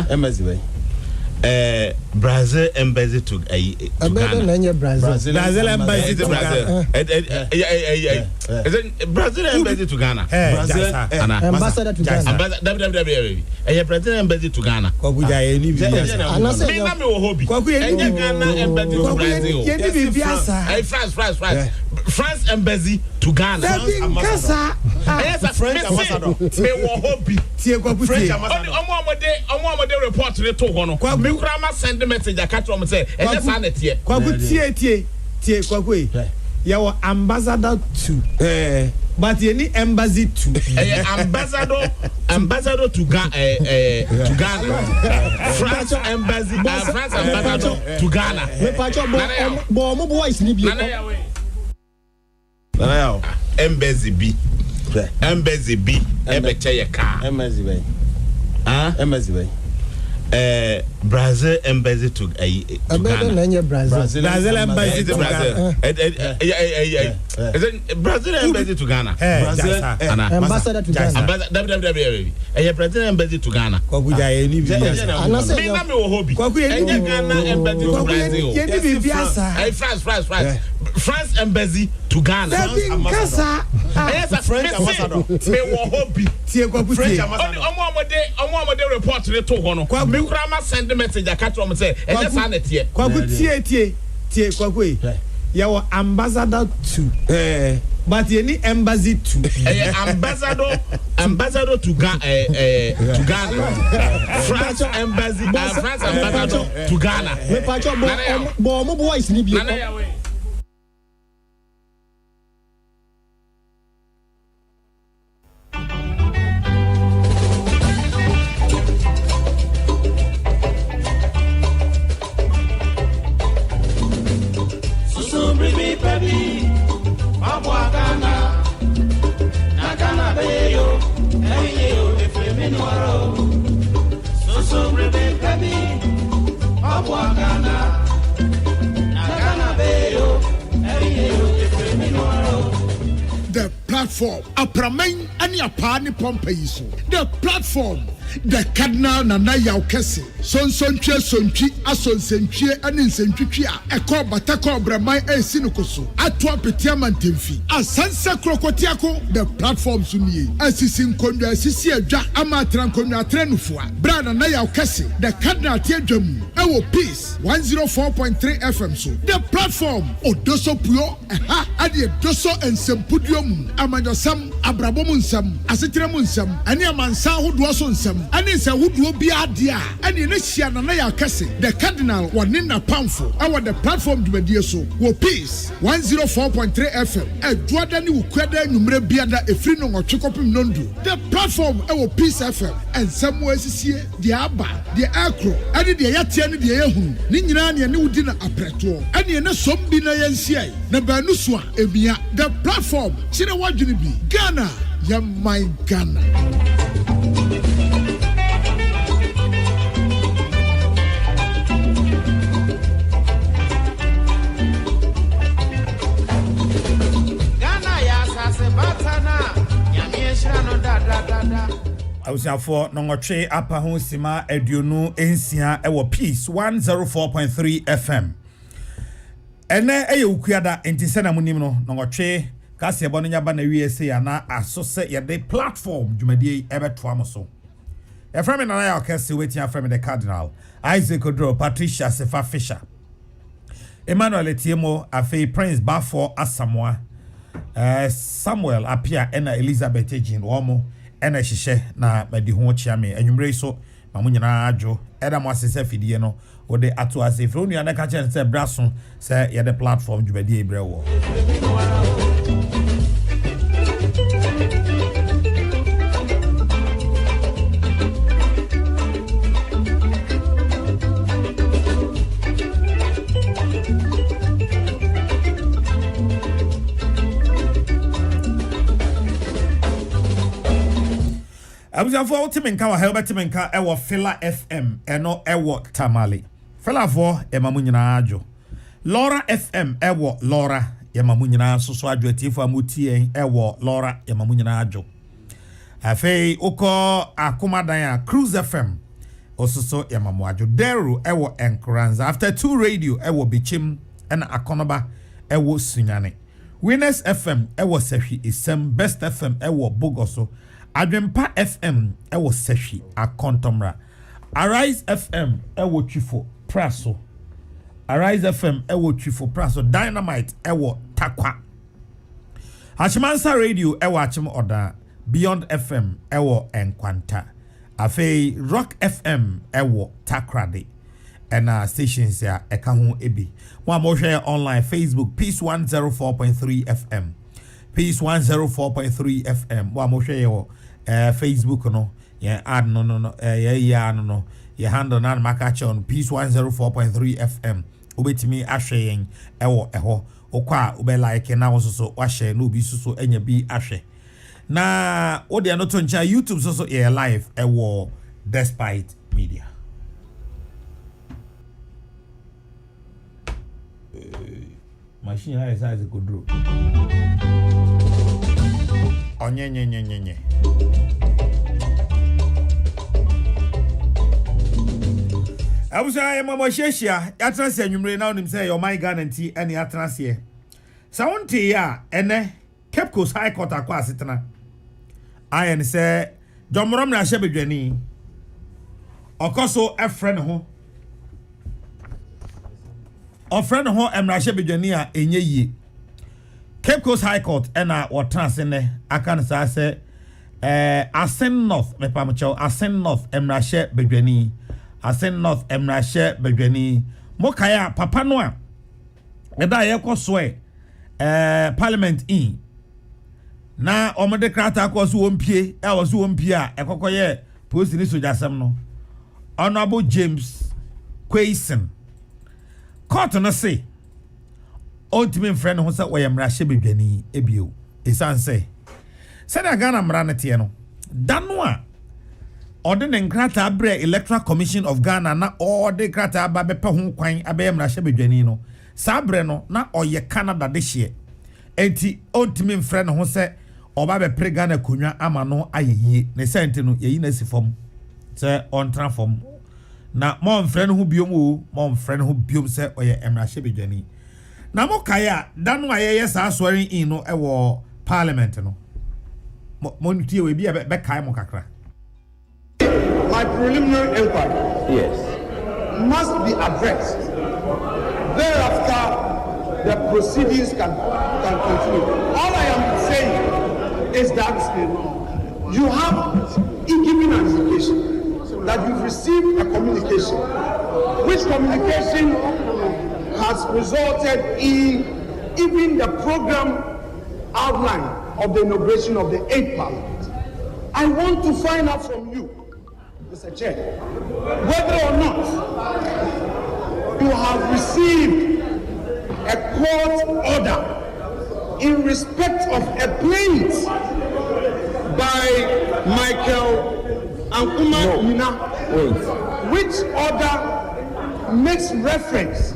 Embassy way. Brazil embassy to Ghana. Brazil embassy to Ghana. Brazil embassy to Ghana. Ambassador to Ghana. Brazil embassy to Ghana. France embassy to Ghana. French ambassador. French ambassador report to Hono. Mikrama send the message. I catch them say, and that's an etie. Kwakwe. Your ambassador to. But you need embassy to. Ambassador to Ghana. France embassy. France ambassador to Ghana. Embassy B. Embassy B. Embassy car. Embassy way. Embassy way. Brazil embassy to Ghana. Brazil embassy to Ghana. Brazil embassy to Ghana. Ambassador to Ghana. Brazil embassy to Ghana. France embassy to Ghana. French ambassador. French ambassador report to Hono. Mikrama send the message. I catch them say, and that's an etie. Kwakwe. Your ambassador to. But you need embassy to. Ambassador to Ghana. France embassy. France ambassador to Ghana. The platform, Apramen and Yapani Pompeiso. The platform, the Cardinal Nana Yaukesi, Son Sonchi, Ason Senchie, and in Senchia, a call Batako Bramai and Sinukoso, Atwa Petiaman Timfi, a Sansa Crocotiaco, the platform Suni, Assissin Konda, Sisia, Amatran Konda Trenufua, Brana Yaukesi, the Cardinal Tiajamu, our peace, 104.3 FM. So, the platform, Odoso Pio, Adia Doso and Sempudium, Amandosam, Abrabomunsam, Asitramunsam, and Yamansa who was on some. And it's a wood will be idea. And in this year, Naya Cassie, the Cardinal, one in a poundful. Our the platform to be so. Wo peace 104.3 FM. A Jordan Ukweda Numre Biada, a free no or Chokopim Nondu. The platform, our peace FM. And somewhere is here, the Abba, the Acro, and the Yatian, the Ehun, Ninyan, and new dinner apreto. And in a Sombina Yansia, Nabanuswa, Emia, the platform, Chinawajubi, Ghana, Yamai Ghana. Ausafo nongotwe apa ho sima aduonu ensia ewo peace 104.3 FM ene eye ukuada entise na munim no nongotwe kase ebo no nyaba na wiese ya na asose ye de platform dwumadie ebeto amoso eframe na ya okese wetin aframe the Cardinal Isaac Odro Patricia Sefa Fisher Emmanuel Etiemo afei Prince Bafo Asamoah Samuel Apia ena Elizabeth Ejin womo ena hihye na madi ho chiame anwumre so mamunyina adwo eda mo asese fidie no ode ato asefro nua na ka chen se braso se ye the platform dwubadi ebrewo Abuzafo ultimenka wa helbet menka ewo Fila FM eno ewo Tamale. Fila vo emamu nyina ajo. Laura FM ewo Laura emamu nyina soso ajo etifu amuti ewo Laura emamu nyina ajo. Afei uko akumadan ya Cruise FM ososo yamamuajo Deru ewo Enkoranza after 2 radio ewo Bichim and Akonoba ewo Sunyane Winners FM ewo Seshi Isem Best FM ewo Bogoso Adwempa FM ewo Seshi Akontomra Arise FM ewo Chifo Praso Arise FM ewo Chifo Praso Dynamite ewo Takwa Hachimansa Radio ewo Achim Oda Beyond FM ewo Enkwanta Afei Rock FM ewo Takrade and stations ya eka ho ebi wa mo share online Facebook Peace 104.3 FM Peace 104.3 FM wa mo share yo Facebook no ya add no ya no ya handle na maka on Peace 104.3 FM obetimi ahwe yen ewo eho okwa ube like na wo so wa share no bi so enya bi ahwe na odi anoto ncha YouTube so yeah live ewo Despite Media machine high size could draw onye abusa mama sheshia yatrase anwumre na onim say your my guarantee any yatrase sawonte ya ene Cape Coast High Court akwa asetena ayen say jomrom na hye bedwani okoso efrene ho ofrene ho emrahye bedwani a enye yie Cape Coast High Court ena watrase ne aka sa say Asen North mepamcho Asen North emrahye bedwani Asen North emrahye bedwani mokaya papa no a eda ye koso parliament in na omode krata akoso wompie e woso wompie a ekokoye post ni sojasem no Honorable James Quayson court no say ultimate friend ho say oyemrahye bedwani ebio esan say da Ghana mranete no dano a ode ne nkrata bre Electoral Commission of Ghana na ode krata aba bepa ho kwan abeyemrahye bedwani no sabre no na oye Canada de hye enti ultimate friend ho say oba be pre Ghana konwa ama no ayeye ne sente no yeyi na sifom se on transform na mom friend ho biom o mom friend ho biom se oye emrahye bedwani na mo kaya dano ayeye sa asori in no ewo parliament no montie we bia be kai mo kakra. My preliminary inquiry must be addressed. Thereafter the proceedings can continue. All I am saying is that you have given an indication that you've received a communication, which communication has resulted in even the program outline of the inauguration of the 8th Parliament. I want to find out from you, Mr. Chair, whether or not you have received a court order in respect of a plaint by Michael Ankuma Mina, which order makes reference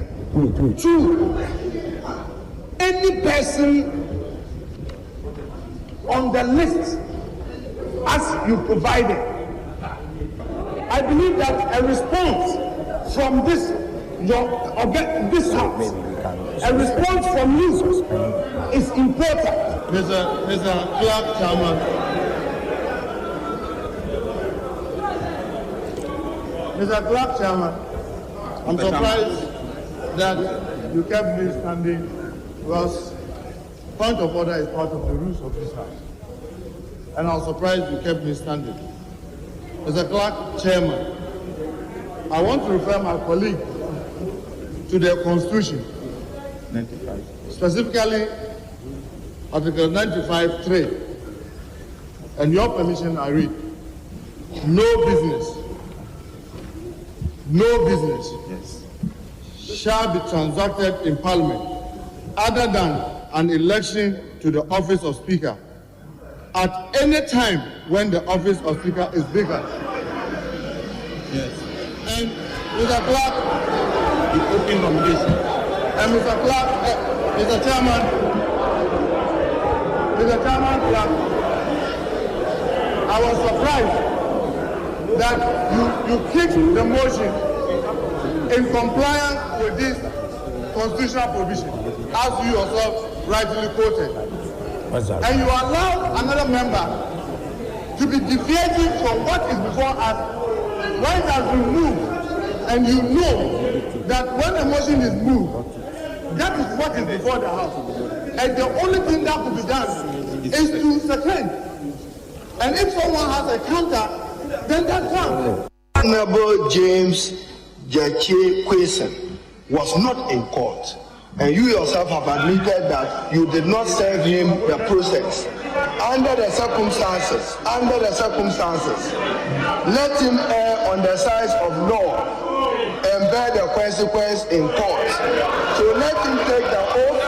to any person on the list as you provided. I believe that a response from this house, a response from you is important. Mr. Clark Chairman. Mr. Clark Chairman, I'm surprised that you kept me standing because point of order is part of the rules of this house. And I was surprised you kept me standing. Mr. Clark Chairman, I want to refer my colleague to the Constitution, 95. Specifically Article 95(3). And your permission, I read, no business shall be transacted in Parliament other than an election to the office of Speaker at any time when the office of Speaker is vacant. Yes. And Mr. Clark, the open nomination. And Mr. Clark, Mr. Chairman Clark, I was surprised that you kicked the motion in compliance with this constitutional provision, as you yourself rightly quoted. And you allow another member to be deviating from what is before us when it has been moved, and you know that when a motion is moved, that is what is before the House. And the only thing that could be done is to second. And if someone has a counter, then that counts. Honorable James Jache Quayson was not in court, and you yourself have admitted that you did not serve him the process. Under the circumstances, let him err on the side of law and bear the consequence in court. So let him take the oath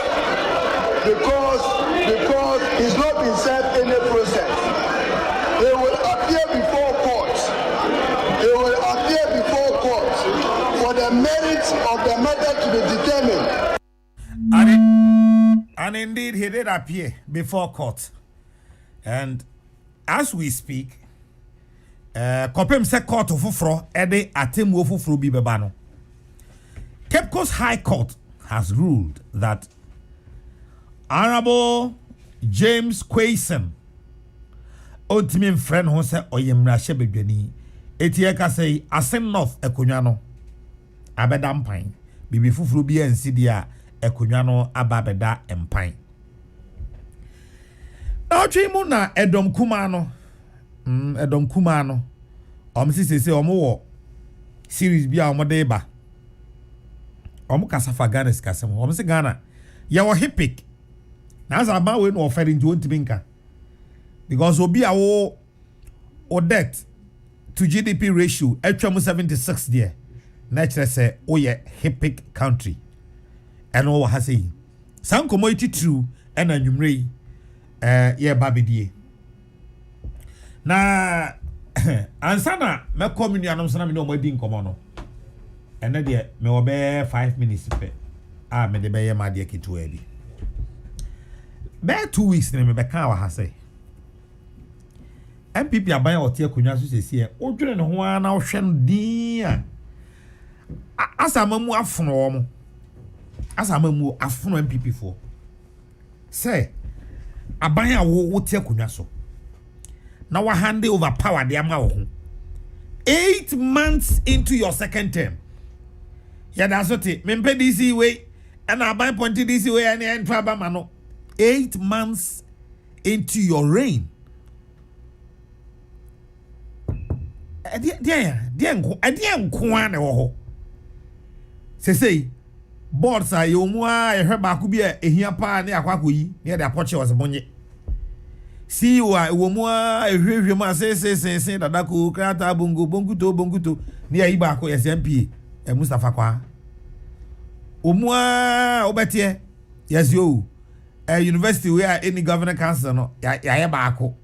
because he's not been served any process. He will appear before court. For the merits of the matter to be determined. And indeed, he did appear before court. And as we speak, Kopem se court ofufro ede atemu ofufro bi beba no. Cape Coast High Court has ruled that Honorable James Quayson ultimate friend who say oyemra shebedwani etie ka say Asen North ekonwa no abeda mpan bibi fufuro bi ansi dia ekonwa no ababeda empan. Mu na Edom Kuma no sisi omo wo series bi a omo de ba omo kasafa Ghana sikasem omo se Ghana ya wo hipic na as aba we no offering to ntibinka because obi a wo o debt to GDP ratio atwam 76 there na kire se o ye hipic country and o ha say san commodity true and anwumre yeah babidie na ansana me community anom sana me no madi nkomo no ene de me wo be 5 minutes pe me de be ye ma de kitu abi be 2 weeks ne me be kan wa ha say MPP aban o tie akonwa so sesi e o dwene ne ho ana o hwe no din a asamamu afono mo asamamu afono MPP fo say abanya wo tie akonwa so na wa hand over power de ama wo ho 8 months into your second term ya da so te mempe DC way and aban point DC way and enta ba ma no 8 months into your reign dia nko ane wo ho sei boards a yo mu a ehwe ba ko bi a ehia pa ne akwakoyi ne de apoche was monye see wa wo mu a ehwehwe ma se dadako krata bonguto ne ayi ba ko SMP Mustafa Kwa omu a obetie yes yo university where any governor council no ya ba ko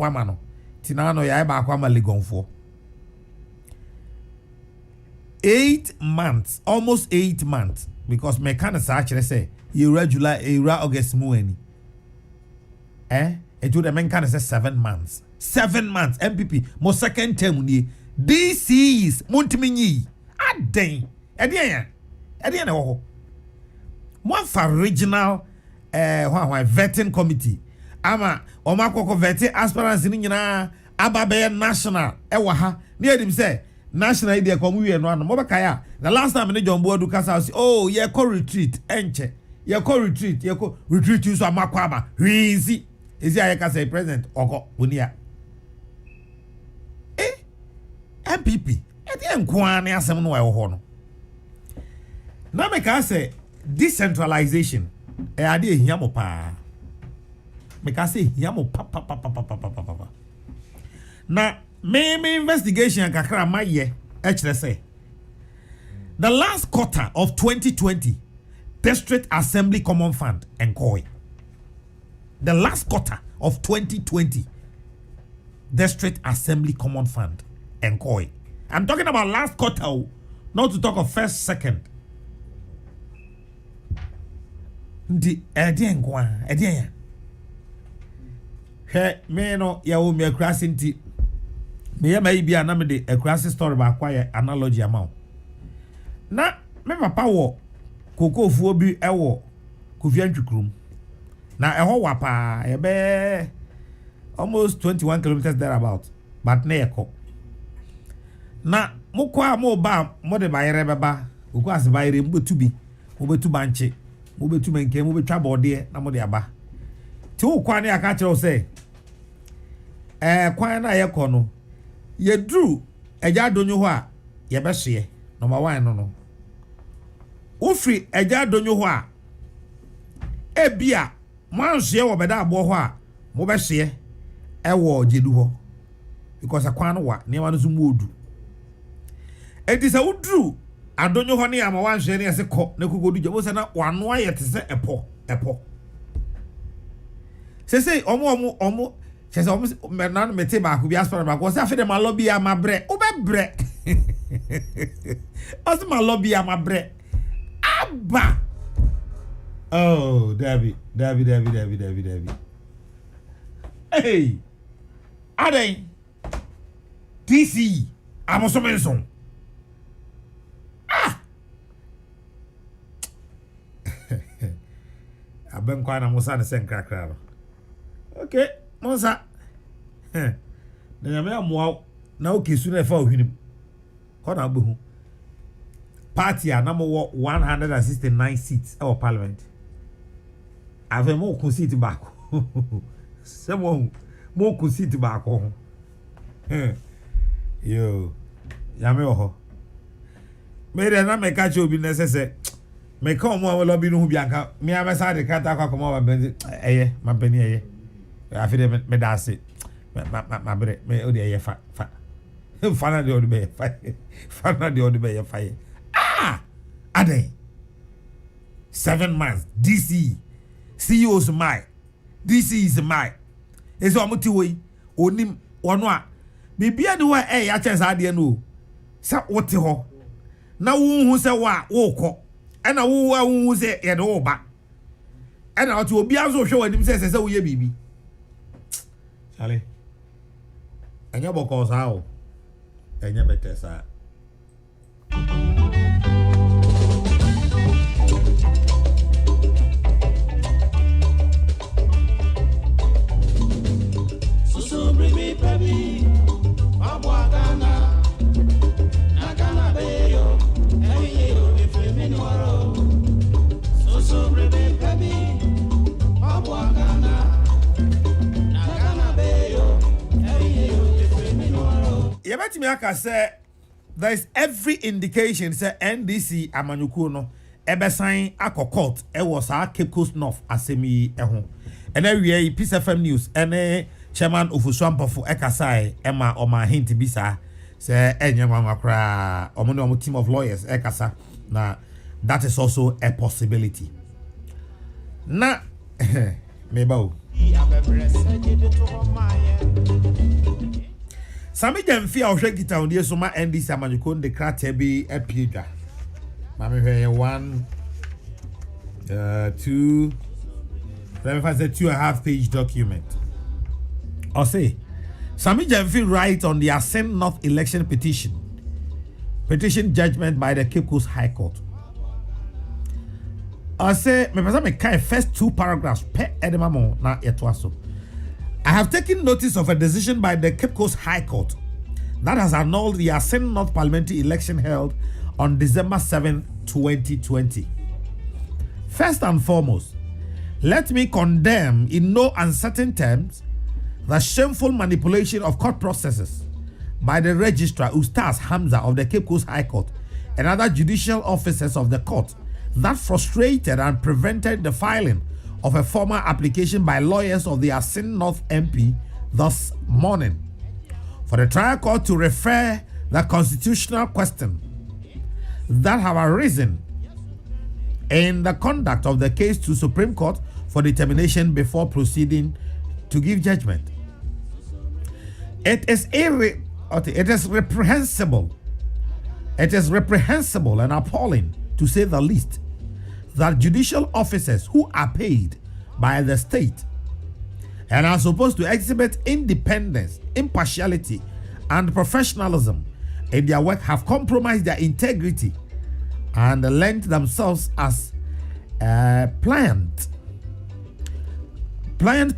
ama no tina no ya ba ko ama legonfo 8 months, almost 8 months, because mechanics actually say you July, August, mueni. It would mean say 7 months. 7 months. MPP, mo second term ni. DC is Montemini. Aden. Edian ho. Mo for regional vetting committee. Ama omakoko vetting aspirants ni nyina ababe national. Ewa ha. Ni edim say national idea kwa mwiye no ano mobakaya the last time ne John Boadu kasa say oh ye ko retreat enche ye ko retreat you so amakwa ama hwizi ezi aye kasa president oko wonia MPP edi enkoa ne asem no wa ho no na me ka say decentralization ade ehia mo pa me ka say ehia mo pa na me investigation kakra maye say the last quarter of 2020 District Assembly Common Fund Nkoi. The last quarter of 2020 District Assembly Common Fund Nkoi. I'm talking about last quarter, not to talk of first, second. Ndi nkwa me no ya wo me krasinti me may be an amity a crisis story by quiet analogy amount. Na me papa wo koko fuo bi ewo Kofiantwikrum. Na eho wapa ebe almost 21 kilometers thereabout. But na yeko. Na mokwa mo ba mo de bayere beba. Uko as bayere mbetu bi. Mo betu banche. Mo betu menke mo betwa bode na mo de aba. Ti wo kwa ne aka kire say kwan na yeko no. Ye dru eja donyo ho a ye behye. Number 1 no. Ufri eja donyo ho a ebia manhye wo beda abo ho a mo behye ewo jedu ho because akwan no wa ne ma no so modu edisa udru adonyo ho ne ama wanhye ne ase ko ne kogodu je se na wano aye te se epo se omo chese omo na no mete ba ko bi aspara ba ko se afede ma lobby ama bre wo be bre osi ma lobby ama bre aba. Oh, Debbie. Hey, Ade, DC, I'm also mentioned. I've been quite a Mosa send cracker. Okay, Mosa. Then I may more now kiss soon for him. Honorable party are number 169 seats our parliament. I've more conceit back. Someone more conceit back home. Yo, Yameho. May I not make a job be necessary? May come one will be no Bianca. Me, I must have the cat. I come over, my penny. I feel me that's it. My bread, may oh dear, fat. Fana the old bay, fana the old bay, fire. Ade 7 months DC CEO's my DC is my is omuti we onim wono a bibia de wa ya chance ade no sa wote ho na wo hu se wa wo kọ e na wo hu se ye de wo ba e na otu obi azo hwe wanim se wo ye bibi chale anya boko sa o anya betesa. Yabati Miaka said there is every indication say NDC Amanyuku no ebe sign akọ court e was our Cape Coast North asemi ehun and every Peace FM News and chairman of Uswampafo ekasai ema oma hint bisa say enyama makra omo team of lawyers ekasa na that is also a possibility na meba Sami Jamfi a ohwe kita ondie so ma NDC Amanyuko de krate bi epiedwa. Mami hwe 1 2 let me say 2.5 page document. Or say Sami Jamfi write on the Ascent North election petition judgment by the Cape Coast High Court. I say me kind first 2 paragraphs per edemamo na etwaso. I have taken notice of a decision by the Cape Coast High Court that has annulled the Ascent North parliamentary election held on December 7, 2020. First and foremost, let me condemn in no uncertain terms the shameful manipulation of court processes by the registrar Ustaz Hamza of the Cape Coast High Court and other judicial officers of the court that frustrated and prevented the filing of a formal application by lawyers of the Ascent North MP this morning for the trial court to refer the constitutional question that have arisen in the conduct of the case to Supreme Court for determination before proceeding to give judgment. It is reprehensible and appalling, to say the least, that judicial officers who are paid by the state and are supposed to exhibit independence, impartiality, and professionalism in their work have compromised their integrity and lent themselves as pliant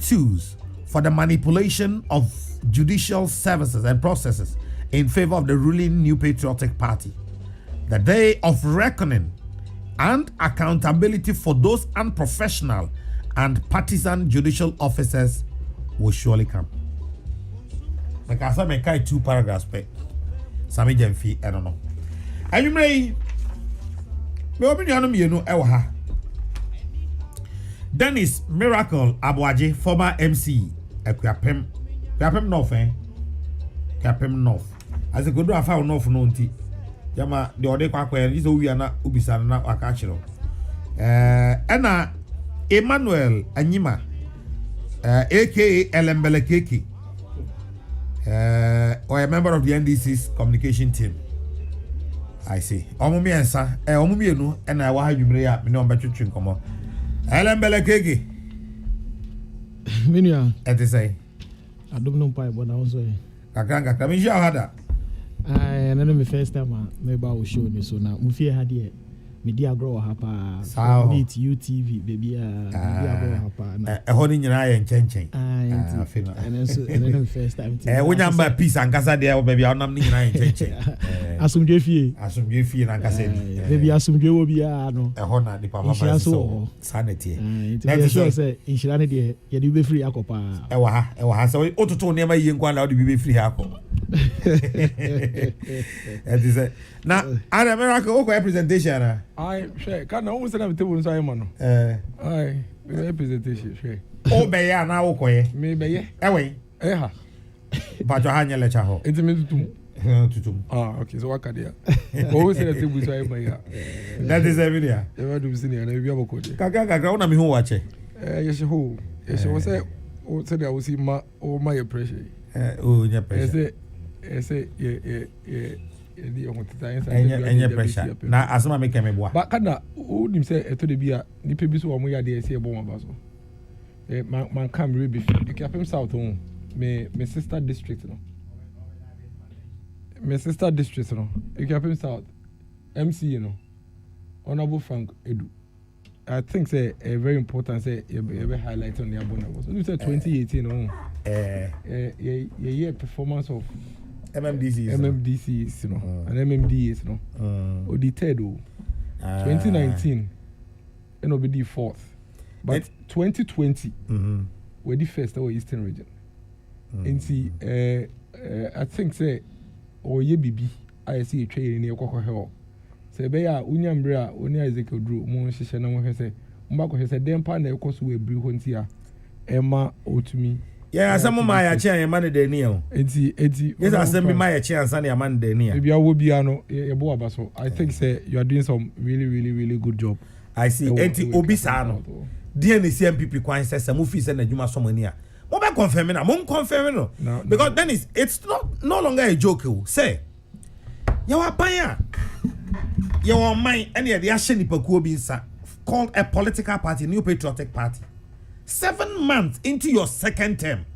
tools for the manipulation of judicial services and processes in favor of the ruling New Patriotic Party. The day of reckoning and accountability for those unprofessional and partisan judicial officers will surely come. Because I make 2 paragraphs. Sami Jemfi, I don't know. And you may Dennis Miracle Abuaje, former MC, Kwapem North, Kwapem North. As a good do afa North no nti. Jama the ode kwakwa is we na ubisa na akachiro. Ena Emmanuel Anyima, aka Elembele Keke, or a member of the NDC's communication team. I see. Omumi ensa, omumi enu, ena wa hajumre ya mino mbachuchu nkomo. Elembele Keke. Minya. Ete say. I don't know why, but I was saying. Kakanga, kamisha hada. I know my first time maybe I will show you so now. Mufia had here. Media grow hapa. Meet UTV baby. Media grow hapa. Honi nyina ye nchenchen. Fina. And then the first time. When you have peace and kasa there baby onam nyina ye nchenchen. Asumdwe fie na kasa baby asumdwe wo bia no. Hona di papa so sanity. Na sure say inshira ne de ye de be free akopa. Ewa ha so ototo ne ma yi nkwa na o de be free akọ. That is it. Now, Anna Miracle, okay, presentation. I share. Can I almost have a table inside, man? Aye, presentation. Share. Oh, be ya na okay. Maybe yeah. Anyway, but you hanya lecha ho. It's me tutum. Okay. So what can you? Always have a table inside, man. That is a video. You do see it. You have a code. Kaka, una mi hu watch. Yes, who? Yes, was say. O say I will see my pressure. Nya pressure. Say Any pressure. Na asoma make me boa. But kana who nim say eto de bia ni pe bi so omo ya de say bo ma ba so. Man come re be Ikapem South home. Me sister district no. Me sister district no. Ikapem South MC you know. Honorable Frank Edu. I think say a very important say you be highlight on the abona. So you say 2018 no. Yeah performance of MMDC, you know, and MMDs, you know, or the third, 2019, and be the fourth, but 2020, we're the first our Eastern region. And see, I think say, or ye BB, I see a trade in your cocoa hill. Say, Baya, Unyambra, Unya Ezekiel Drew, Monshana, who say, Mako has a damn partner, of course, we brew Hontia, Emma, or to me. Yeah, some of my chair money de near. Yes, I send me my chance and your man de near. Maybe I will be a boa basso. I think say you are doing some really good job. I see. Enti Obisano. DNC MPP Kwan says some movies and Juma Somonia. What about confirming? I'm confirming no. Because then it's no longer a joke. Say, you are paya. You are mine and the Asheni Pakuobinsa called a political party, New Patriotic Party. 7 months into your second term,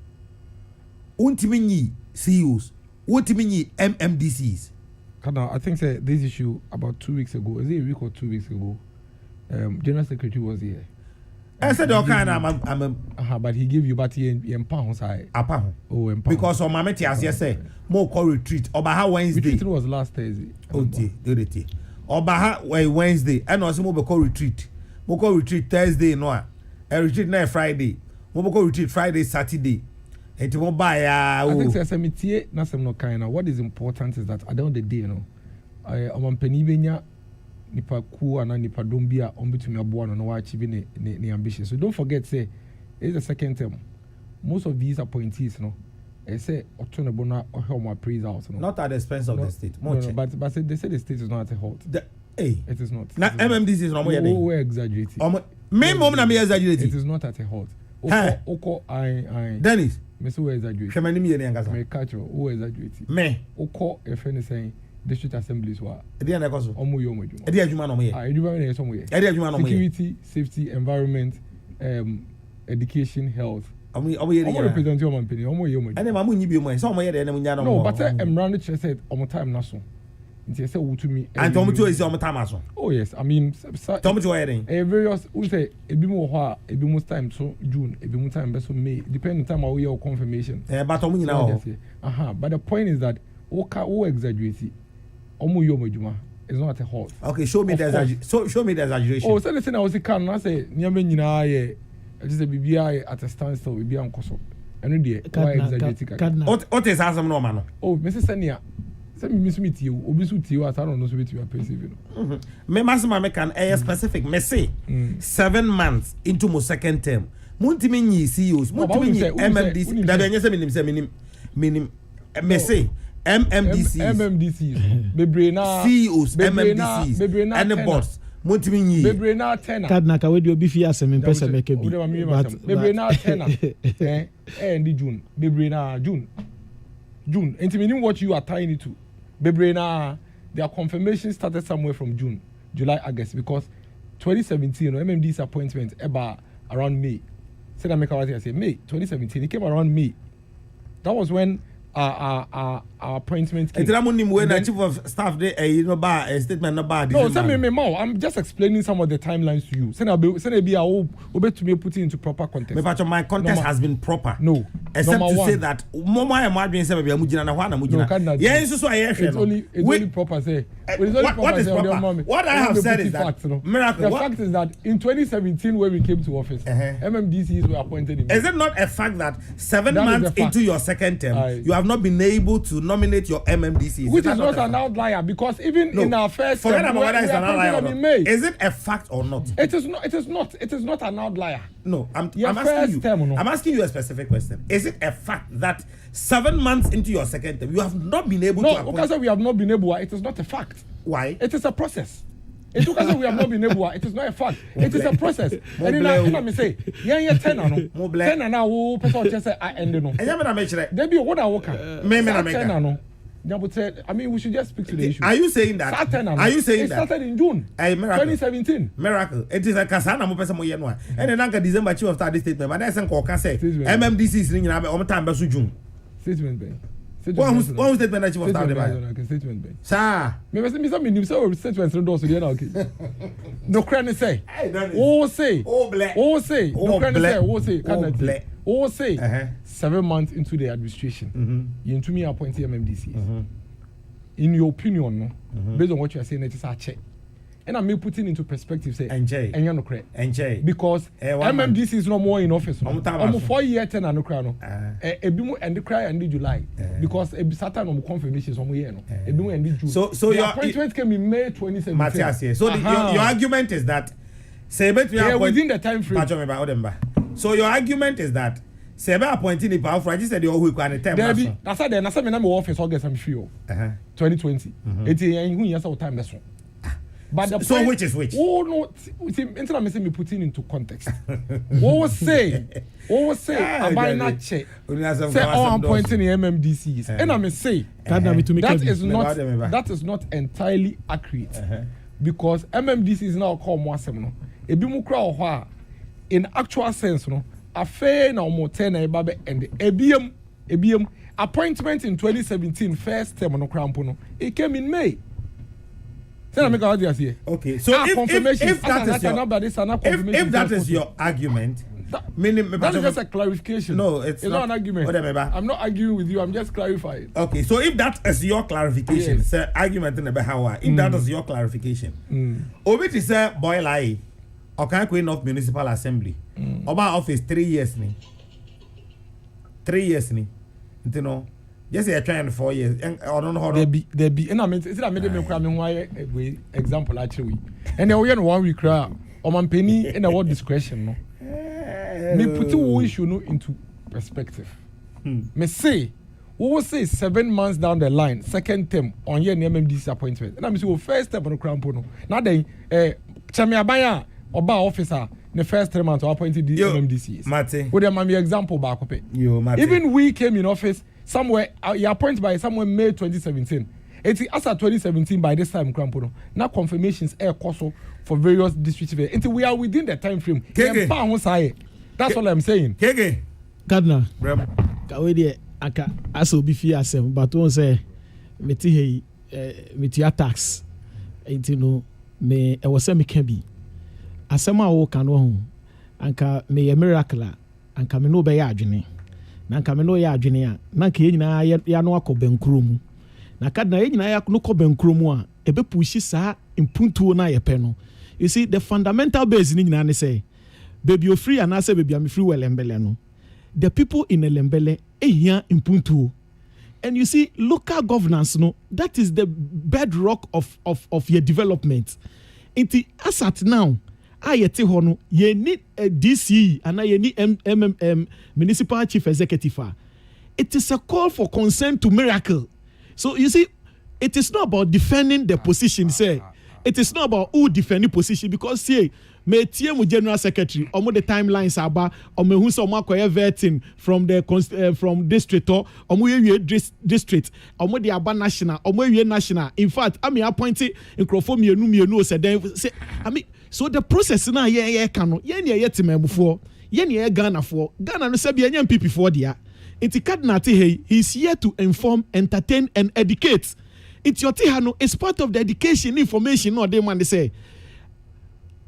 Untimini CEOs, Untimini MMDCs. I think this issue about 2 weeks ago, is it a week or 2 weeks ago? General Secretary was here. I said, okay, but he gave you, but he empowered side. Oh, empowered. Because on my mate, as you say, more call retreat. Obaha Wednesday. Retreat was last Thursday. Obaha Wednesday, and also more call retreat. More call retreat Thursday, no. A retreat na Friday. We go retreat Friday, Saturday. And to buy I think say na some no kind of what is important is that at the end of the day, you know, am penibenya nipa ku ana nipa dombia ombitumi aboa no wa achieve ne ambition. So don't forget say it's the second term. Most of these appointees, no, they say Otonebo na ohelma praise out, no. Not at the expense of the state. No, but they say the state is not at a halt. It is not. Now MMDC is not we're exaggerating. Me mom na me exaggerating. It is not at a halt. Oko I Dennis. Me so exaggerating. Shemani me yanga. Me catch o exaggerating. Me. Oko a friend is saying district assemblies wa. E dey na koso. Omo yo mo adwuma. E dey adwuma no mo ye. Adwuma na so mo ye. E dey adwuma no mo ye. Security, safety, environment, education, health. Omo represent your man penny. Omo ye omo. Ene ma munyi bi mo. So omo ye de na munya no. No, but Emran Church said omo time na so. Nti say wo to me. And omo to is omo time aso. Oh yes, I mean omo to ye den. Various we say ebi mo ho a ebi mo time so June, ebi mo time be so May. Depending time how your confirmation. But omo nyina ho. But the point is that o exaggerate. Omo yo mo djuma. It's not at a halt. Okay, show me the exaggeration. Oh, so listen, I was can I say nyame nyina ye just a BBI at a standstill BBI on koso. Eno dey why exaggerate. What is asam no man? Oh, Mrs. Senia. Say me miss meet you, obi su ti you at I don't know so you are perceiving. Me masima me can specific. Me say 7 months into my second term. Muntimi nyi CEOs, muntimi nyi MMDC. Da be nyese minim me say MMDCs bebre na CEOs MMDCs and the boss muntimi nyi bebre na tenor kadna ka we di obi fi asem pese meke bi bebre na tenor end June bebre na June enti meaning what you are tying it to bebre na their confirmation started somewhere from June July August because 2017 MMDC appointment about around May said I make what I say May 2017 it came around May that was when our appointment came. When chief of staff they a statement about no send me more I'm just explaining some of the timelines to you send be to me put it into proper context my context has been proper no except to say that mama am adwin say be amugina na hwa na mugina yeah so I hear it's only proper say what is proper what I have said is that miracle the fact is that in 2017 when we came to office MMDCs were appointed in is it not a fact that 7 months into your second term you have not been able to nominate your MMDCs which is not an outlier because even in our first forget about whether it's an outlier is it a fact or not it is not an outlier no I'm asking you a specific question is it a fact that 7 months into your second term you have not been able to appoint because we have not been able it is not a fact why it is a process it took us we have not been able it is not a fact it is a process and then me say yeah 10 no now who person just say I end no there be what I work me na make 10 no I mean we should just speak to the issue are you saying that it started in June 2017 miracle it is a kasana mo person mo ye no and then anka December chief of staff this statement but then ko ka say MMDCs ni nyina be o time be so June statement be one statement that you was talking about. Statement be. Sir. Me say statement no do so dey na okay. No credit say. Oh say. Oh black. Oh say. No credit say. Oh say. Oh say. 7 months into the administration. You into me appoint MMDC. In your opinion no. Based on what you are saying it is a check. And I may put it into perspective say NJ. And you no credit. NJ. Because MMDC is no more in office. Almost 4 years ten no credit no. Ebimu end the cry and July because Saturn no confirmation some year no. Ebimu end June. So your appointment came in May 2017. Matthias here. So your argument is that say within the time frame. So your argument is that Seba appointing the power for said the who can time. That's why then I said me na my office August I'm free. 2020. It who years of time that's one. But the so point, which is which? Oh no, see, instead of me putting into context. What was say? About not check. Say I'm pointing the MMDCs, and I may say that is not entirely accurate because MMDC is now called Mwasem. Ebi mu kra ohwa in actual sense no. Affair na omo 10 na ebabe and ebiem appointment in 2017 first term no krampo no. It came in May. Okay, so if that is your argument, that is just a clarification. No, it's not an argument. I'm not arguing with you. I'm just clarifying. Okay, so if that is your clarification, yes. Say argument in how if that is your clarification, Obi to say boy lie, or can Queen of Municipal Assembly, Oba office 3 years ni, 3 years ni, you know. Yes, you're trying 4 years. I don't know how there be. And I mean, it's not made me cry. Me example actually. And then we had 1 week cry. Or man penny in our discretion. No. Me put two issue no into perspective. Me say, we will say 7 months down the line, second term on your MMDC appointment. And I mean, so first term on the crown pono. Now then, Chami Abaya Oba officer. The first 3 months I appointed the MMDCs. Mate. With them, example back up. Even we came in office. Somewhere, you appointed by somewhere May 2017. It's after 2017 by this time, Crampono. Now confirmations air cost for various districts. Until we are within the time frame. That's all I'm saying. Kege, Gardner. Kawe de aka aso bi fi asem but won say meti hey meti attacks no me e wo say me can be asem a wo kan ho anka me miracle anka me no be ya adwene na anka me no ya adwene a na anka nyina ya no akọ mu na Gardner nyina ya no kọ mu a ebe pushi saa impuntuo na ye pe no. You see the fundamental base ni nyina ne say baby o free and I say baby am free well embele no. The people in Elembele here in Puntu. And you see, local governance, no, that is the bedrock of your development. As at now, ye need a DC and ye need municipal chief executive. It is a call for consent to miracle. So you see, it is not about defending the position, say. It is not about who defending position because say me tie mu general secretary omo the timelines aba omo hu so omo akoye vetting from the from district omo ewie district omo the aba national omo ewie national. In fact I appoint nkrofo mienu say I mean so the process na ye ka no ye ne ye temamufo ye ne ye Ghana no say be anyam people for dia enti Gardner he is here to inform, entertain and educate. It's your tihano is part of the education information no dey man dey say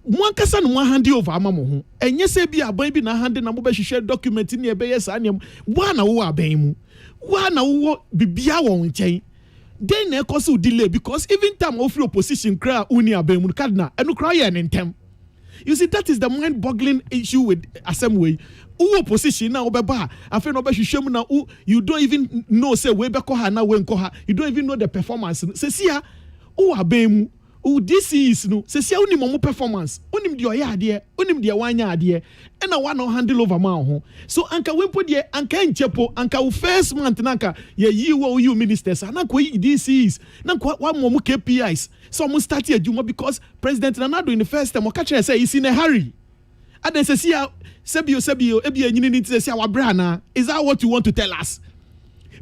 one kasa no hand over amamo ho enye se bi aban bi na hand na mo be hwehwe document ni e be yes anem wa na wo aban mu wa na wo bibia wo nchen then na cause delay because even time of opposition cry uni aban mu Gardner enu cry ye ntem. You see that is the mind boggling issue with assembly. Who opposition now obeba afi no be hwehwem na you don't even know say we be ko ha na we nko ha you don't even know the performance say sia who abemu who this is no say sia unim mo performance unim de oyade unim de wanya ade e na one handle over ma ho so anka we po de anka nchepo anka wo first month na anka ye yi wo you ministers na ko this is na ko one mo KPIs so mo start adwuma because President Nana in the first time o ka kire say he's in a hurry and then say sia Sebio, ebi enyini ni say wabrana. Is that what you want to tell us?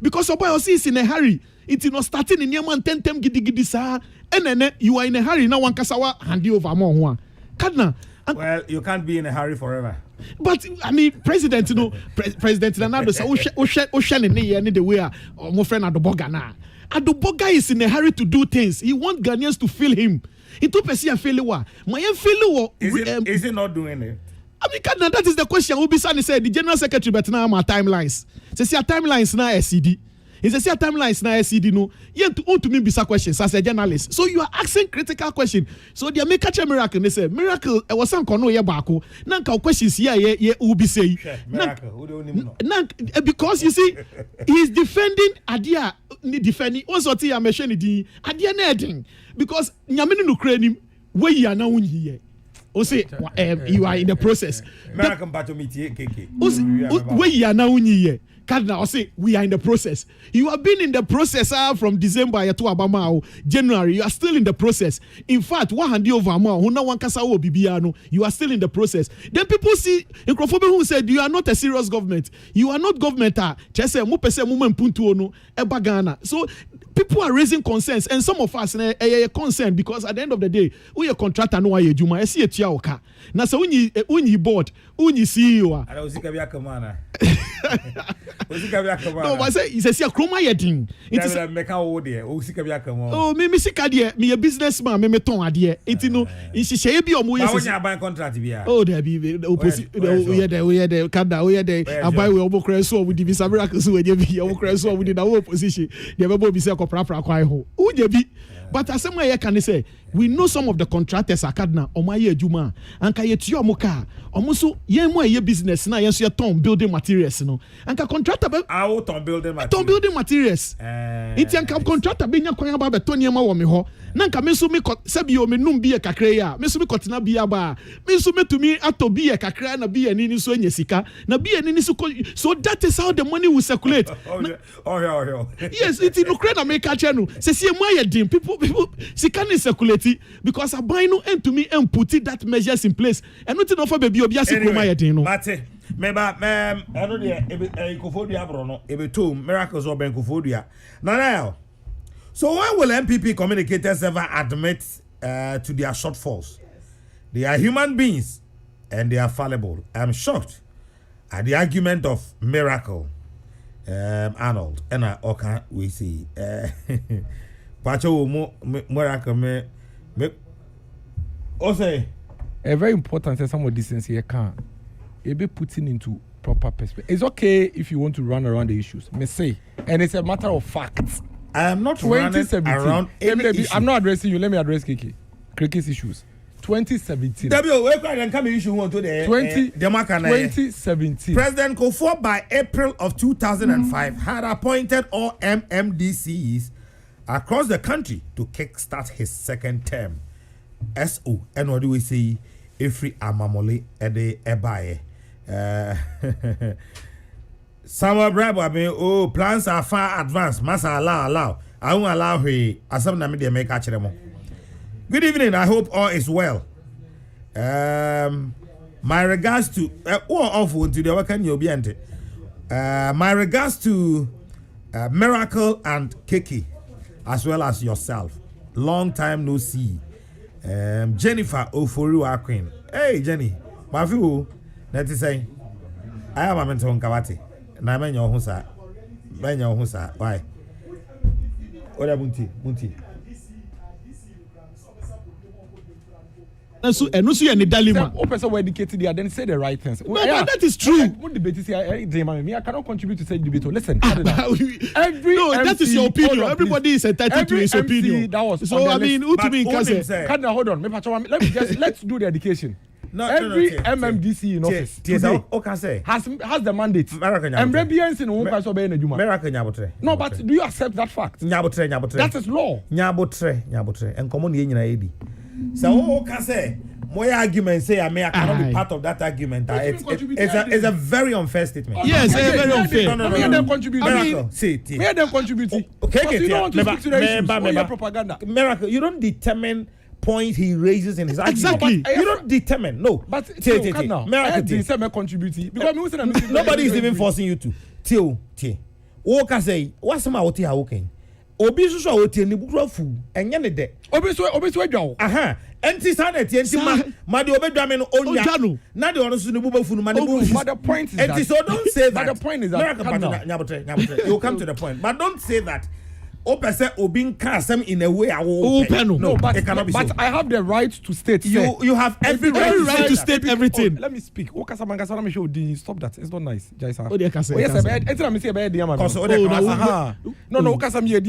Because Obayosi is in a hurry. It's not starting in Yaman 10 gidi sa. And then you are in a hurry now. One kasawa handi over more. Gardner. Well, you can't be in a hurry forever. But I mean, President, President Ronaldo say Ocean ni the way my friend Adoboga na. Adoboga is in a hurry to do things. He wants Ghanaians to feel him. He to perceive failure. My failure. Is he not doing it? I mean, Gardner, that is the question. Ubisani said the general secretary, but now my timelines. Say, see, timelines now SCD. He says, see, timelines now SCD. No, you want to me bisa questions as a journalist. So you are asking critical questions. So they make a miracle. They say, miracle. I was saying, kono ye bako. Nanka questions here, ye ubisei. Miracle. Who don't even know? Because you see, he is defending Adia. Defending. Also, I mentioned the Adia neding because nyamini no kreni where you are now here. Say you are in the process. Where you are now Gardner say we are in the process. You have been in the process from December to Abama January. You are still in the process. In fact, one hand over ma who no one kasa wo bibiano. You are still in the process. Then people see Nkrofo who said you are not a serious government. You are not government. Just say mo pese mo mpuntu ono eba Ghana. So people are raising concerns and some of us concerned because at the end of the day, we a contractor no aye juma. See a tia oka. Na so unyi board, unyi CEO. Ala usika bia kamana. No, but say he says chroma yedin. It is make a there. Usika bia kamana. Oh, me sika there. Me a businessman. Me ton adie. It no. She share bi omo yes. Now when you buy contract bia. Oh, there be opposite. We there. Kada we there. I buy we omo kreso with the visa miracle so we dey bi omo kreso with the opposition. There be be say kopra kwai ho. Who dey bi? But as someone here can say, we know some of the contractors are Gardner or my juma and kayet your moka almost ye mo ye business na yes your ton building materials no and ka contractor out on building materials. Ton building materials. It's an contractor be nya kwan ba beton ye ma wo me ho na nka me so me sabi o me num bi e kakra ya me so me kotina bi aba me so me tumi ato bi e kakra na bi ani ni so anya sika na bi ani ni so that is how the money will circulate. Yes, it's in Ukraine America channel say see mo ye din people sika ni circulate because I buy no end to me and put that measures in place and nothing offer baby obi asikroma ye din no mate meba eno de ekofodua bro no ebeto miracles or benkofodua now so why will MPP communicators ever admit to their shortfalls? They are human beings and they are fallible. I'm shocked the argument of Miracle, Arnold, and okay, we see. Pacho Miracle me. Also, a very important thing. Some of these things here can be putting into proper perspective. It's okay if you want to run around the issues. Me say, and it's a matter of fact. I am not running around any issue. I'm not addressing you. Let me address Kriki's issues. 2017. 2017. President Kufuor by April of 2005 had appointed all MMDCs across the country to kickstart his second term. SO. And what do we say? Every amamole ede ebaye. Samuel Brabo, I mean, plans are far advanced. Masa allow. I won't allow he. Asam na media make catch them. Good evening. I hope all is well. My regards to awful to the working you'll be ante. My regards to Miracle and Kiki, as well as yourself. Long time no see. Jennifer Oforiwa Queen. Hey Jenny, my view. That is saying, I am a mental Kawati. Na men your hunsa. Men your hunsa. Why? What about Munti? And so you any dilemma. Some person were educated there, then say the right things. No, that is true. I cannot contribute to say debate. Listen, no, that is your opinion. Everybody is entitled to his opinion. That was so I mean, who to me can say? Hold on. Let's do the education. Every MMDC in office today has the mandate. No, but do you accept that fact? That is law. So can say my argument say I cannot be part of that argument. It's a very unfair statement. Yes, very unfair. No. May them contribute. May them contribute. Okay, you don't want to speak to the issues. Propaganda. Miracle, you don't determine point he raises in his argument. Exactly. You don't determine. No. But Miracle, contribute. Nobody is even forcing you to. Woka say, what's the matter with okay? Obi so oti ni bukura fu enye ne de obi so adwa aha enti sanet enti ma de obedwa me no onya na de ono so ne buba fu no ma ne bu but the point is enti so don't say that. But the point is that nyabotre you come to the point, but don't say that person obi nka asem in a way no, but it cannot be so. But I have the right to state. You have every right to state everything. Let me speak. Stop that. It's not nice. Jaisa.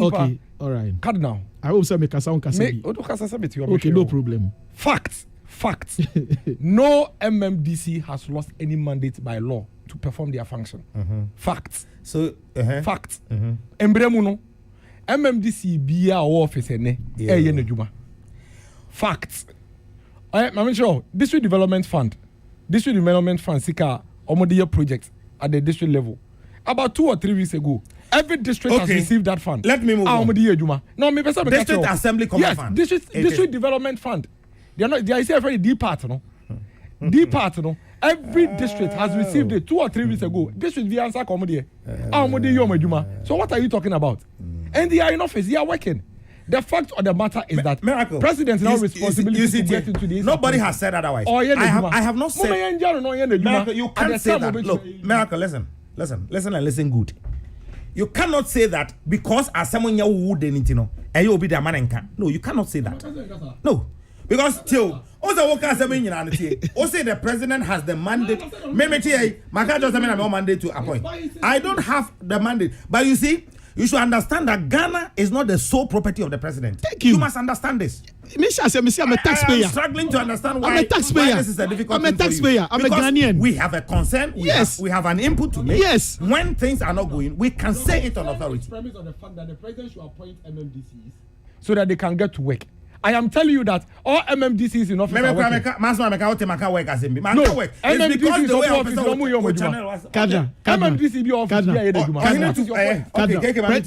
Okay, all right. Cardinal. I hope so. Okay, no problem. Fact. No MMDC has lost any mandate by law to perform their function. Fact. So fact. Embremuno. MMDC be our office Facts. I'm sure District Development Fund Sika Omodia project at the district level. About 2 or 3 weeks ago, every district has received that fund. Let me move on. No, District Assembly Command Fund. District Development Fund. They are not. They are saying very D part, no. D part, no. Every district has received it 2 or 3 weeks ago. District the answer comedy. So what are you talking about? And they are in office. They are working. The fact of the matter is that Miracle. President now responsibility to get into this. Nobody has said otherwise. I have not said. Miracle, you can't say that. Look, Miracle, listen and listen good. You cannot say that because as someone you would anything, and you will be the man. No, you cannot say that. No, because till also say the president has the mandate. Maybe mandate to appoint. I don't have the mandate, but you see. You should understand that Ghana is not the sole property of the president. Thank you. You must understand this. I'm a taxpayer. I'm struggling to understand why, I'm a taxpayer. Why this is a difficult thing. I'm a taxpayer. I'm a Ghanaian. We have a concern. We have an input to make. Yes. When things are not going, we can say it on authority. Premise on the fact that the president should appoint MMDCs so that they can get to work. I am telling you that all MMDCs in office are working. No, it's because the way MMDC be office.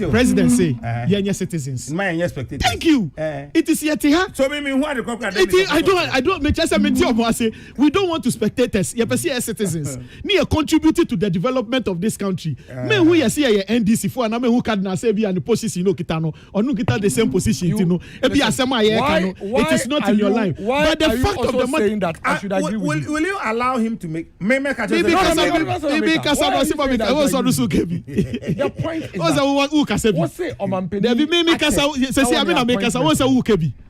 President say, you're citizens. Thank you. It is yet here. So I don't make just a say we don't want to spectators. You're citizens. Near contributed to the development of this country. Me who you see a NDC for and I who can say be and the position no kitano or no kita the same position. You know, it is not in your line. But the fact of the matter, that I should agree with you. Will you allow him to make The point is that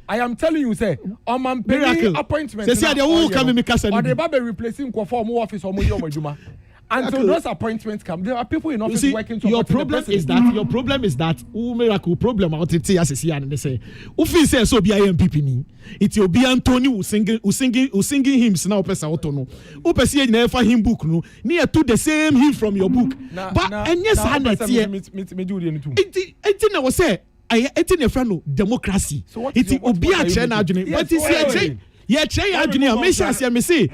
I am telling you, say, appointment. Or they be replacing office or until those appointments come, there are people in office working. Your problem is that miracle problem out it as and they say ufi say so be IMPP ni it will be Anthony who singing hymns now person autono who person never hymn book no near to the same hymn from your book but and yes I not here it na was say it na friend no democracy it will be a chair na adwene but it yeah chair adwene me sure me say.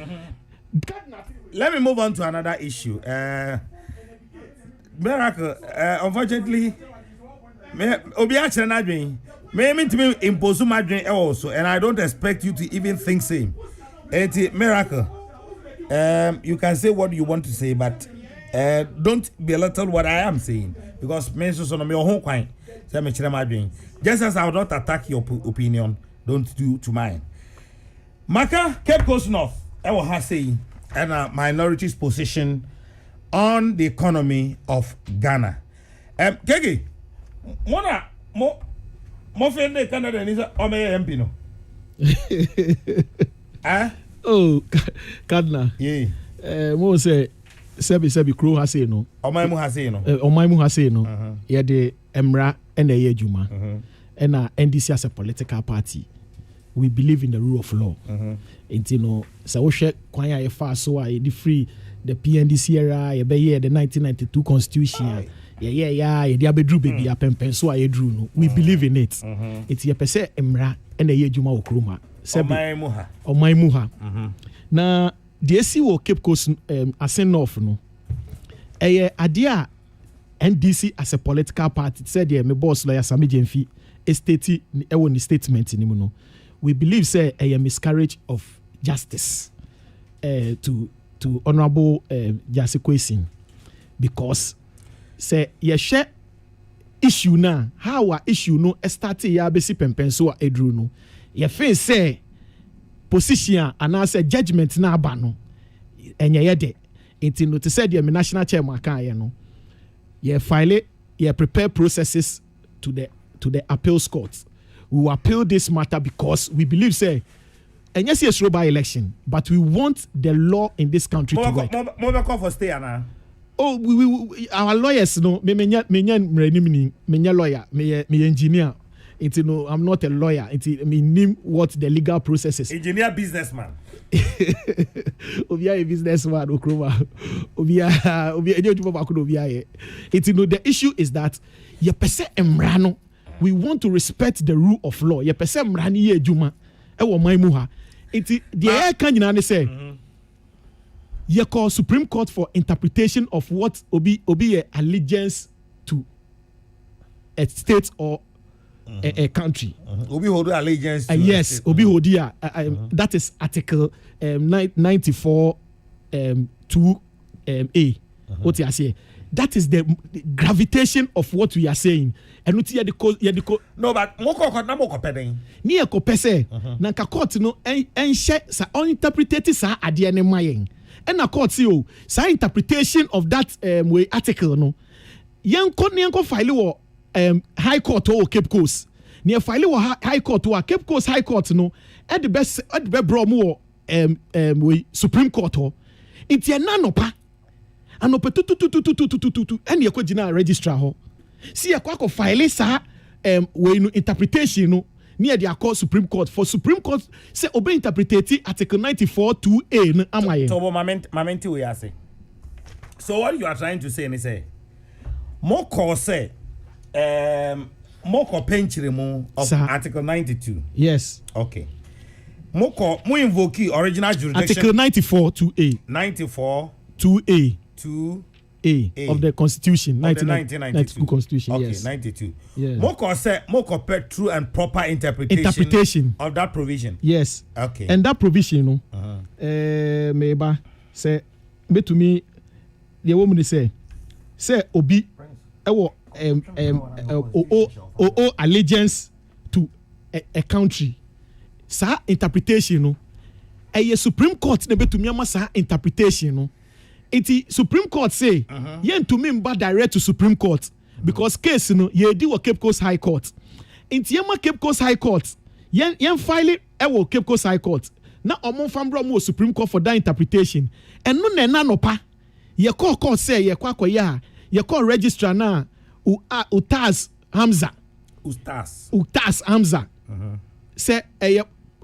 Let me move on to another issue. Miracle, unfortunately, me impose my dream also, and I don't expect you to even think same. Miracle, you can say what you want to say, but don't belittle what I am saying because just as I would not attack your opinion, don't do to mine. Maka Cape Coast North, I will have saying. And a minority's position on the economy of Ghana. Kegi, mo fende Canada ni sa ome MP no. Oh, Kadna. Yeah. Mo say sebi crew ha say no. Omai mu ha say no. Omai mu ha say no. Ye de emra and ye juma. And NDC as a political party. We believe in the rule of law. And you know, so we share kwanya fast so I the free the PNDC era, the 1992 constitution. Yeah, the abedru baby apempen so I drew no. We believe in it. It's ye pese emra and ye juma okroma. Omai muha. Na the AC wo Cape Coast asen north no. Idea NDC as a political party said me boss lawyer Sami Jemfi estate ni statement ni no. We believe say a miscarriage of justice to Honorable Jase Kwesi because say ye share issue na how our issue no started ya besi pempen so edru no ye fin say position and say judgment na aba no enye ye de enti no to say the national chairman kan ye no ye file ye prepare processes to the appeals court. We will appeal this matter because we believe, say, and yes, it's by election, but we want the law in this country to work. More for stay now. Oh, we our lawyers, no, me lawyer, me engineer. It's no, I'm not a lawyer. It's me name what the legal process is. Engineer, businessman. Obia a businessman, Okroma. Obia, it's no. The issue is that ye pese emrano. We want to respect the rule of law. Ye pese mrani ye juma. Ewo mai muha. Iti the air kan nyina say. Ye call Supreme Court for interpretation of what obi a allegiance to a state or a country. Obi hold allegiance to yes, obi hodia. That is Article 94 2A. What you say? That is the gravitation of what we are saying. And no, but moko na moko peden. Ni ekopese na nka court no enhye sa uninterpreted sa ade ne mayen. And na court say o sa interpretation of that way article no. Yenko file wo high court or Cape Coast. Ni file wo high court or Cape Coast high court no. At the best bro mo we Supreme Court ho. Inti na no pa. Anope tu and ye kwagina registrar ho. See a quack of file sa we no interpretation no near the court Supreme Court for Supreme Court say obey interpretate Article 94 2A no amaye. So momenti we are say. So what you are trying to say is say more say more penchire mo of Article 92. Yes. Okay. More invoke original jurisdiction Article 94 2A. 94 2A. 2A of the Constitution, 1992 Constitution. Okay, yes. 92. Yeah. More compare true and proper interpretation of that provision. Yes. Okay. And that provision, no. Meba say, me to me, the woman say obi, allegiance to a country sa interpretation no ɛyɛ Supreme Court na betumi ama sa interpretation no iti Supreme Court say yen to me mba direct to Supreme Court because case no ye di wo Cape Coast High Court enti yema Cape Coast High Court yen file ɛwɔ Cape Coast High Court na ɔmo fambro mo Supreme Court for that interpretation ɛno na no pa ye call court say ye kwa akoya ye call registrar na Utaz Hamza Hamza say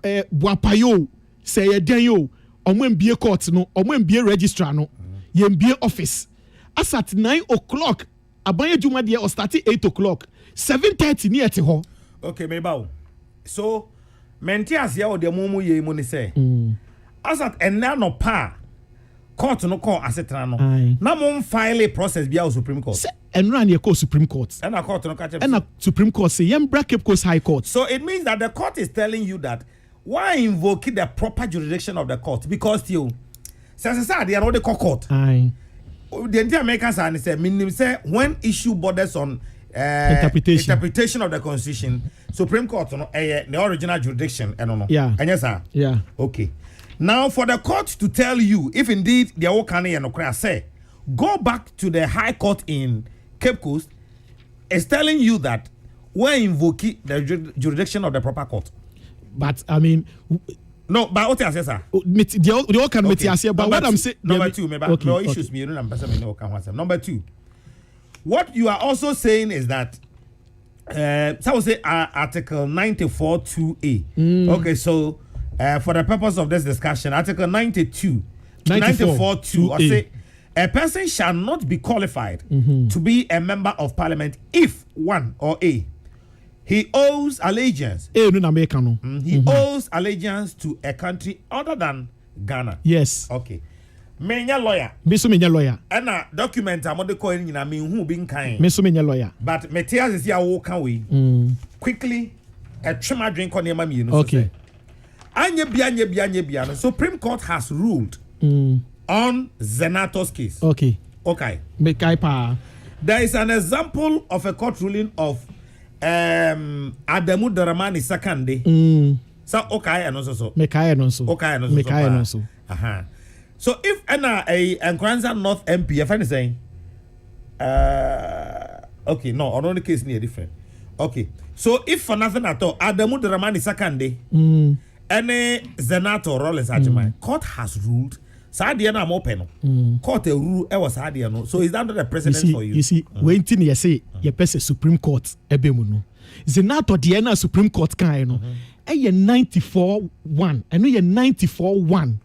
Buapayo say ye den yo ɔmo mbie court no ɔmo mbie registrar no ye mbie office as at 9 o'clock abanye juma de or start 8 o'clock 7:30 ni ete ho. Okay, me bawo. So menti asia o de mumu ye mu ni say as at enna no pa court no call asetena no na mo file process bia o Supreme Court enra na call Supreme Court and a court no catch and a Supreme Court say yembra Cape Coast High Court. So it means that the court is telling you that why invoke the proper jurisdiction of the court because you say they are not the court. Aye. The entire Americans are say meaning say when issue borders on interpretation of the constitution, Supreme Court no the original jurisdiction no. Yeah. And yes sir. Yeah. Okay. Now for the court to tell you if indeed they are working and no say go back to the High Court in Cape Coast is telling you that we're invoking the jurisdiction of the proper court. But I mean, no, but what I say, sir? The all can make you but what I'm saying. Number two, no issues. Me, number two, what you are also saying is that, so say Article 94(2)(a). Okay, so for the purpose of this discussion, Article 94(2) I say a person shall not be qualified to be a member of Parliament if one or a he owes allegiance. He owes allegiance to a country other than Ghana. Yes. Okay. Menya lawyer. Miso menya lawyer. And a document I'm the coin in a mean who being kind. Miso menya lawyer. But Metias is here walk away. Quickly a trimmer drink on your mammy. Okay. Anya bianya. Supreme Court has ruled on Zenato's case. Okay. Okay. There is an example of a court ruling of Adamu Dramani Sakande. So okay and also so. Mekaya no so. Okay and also. Mekaya no so. So if a Nkranza North MP, if I'm saying, okay, no, on the case near different. Okay, so if for nothing at all, Adamu Dramani Sakande, any Zenato Rollins Ajimai, court has ruled. Sadiana am open. Court a rule was Sadiano. So is that not a precedent for you? You see, waiting you say you pass a Supreme Court ebemu. Zenato Diana Supreme Court kind no. And you're 94-1. And you're 94-1.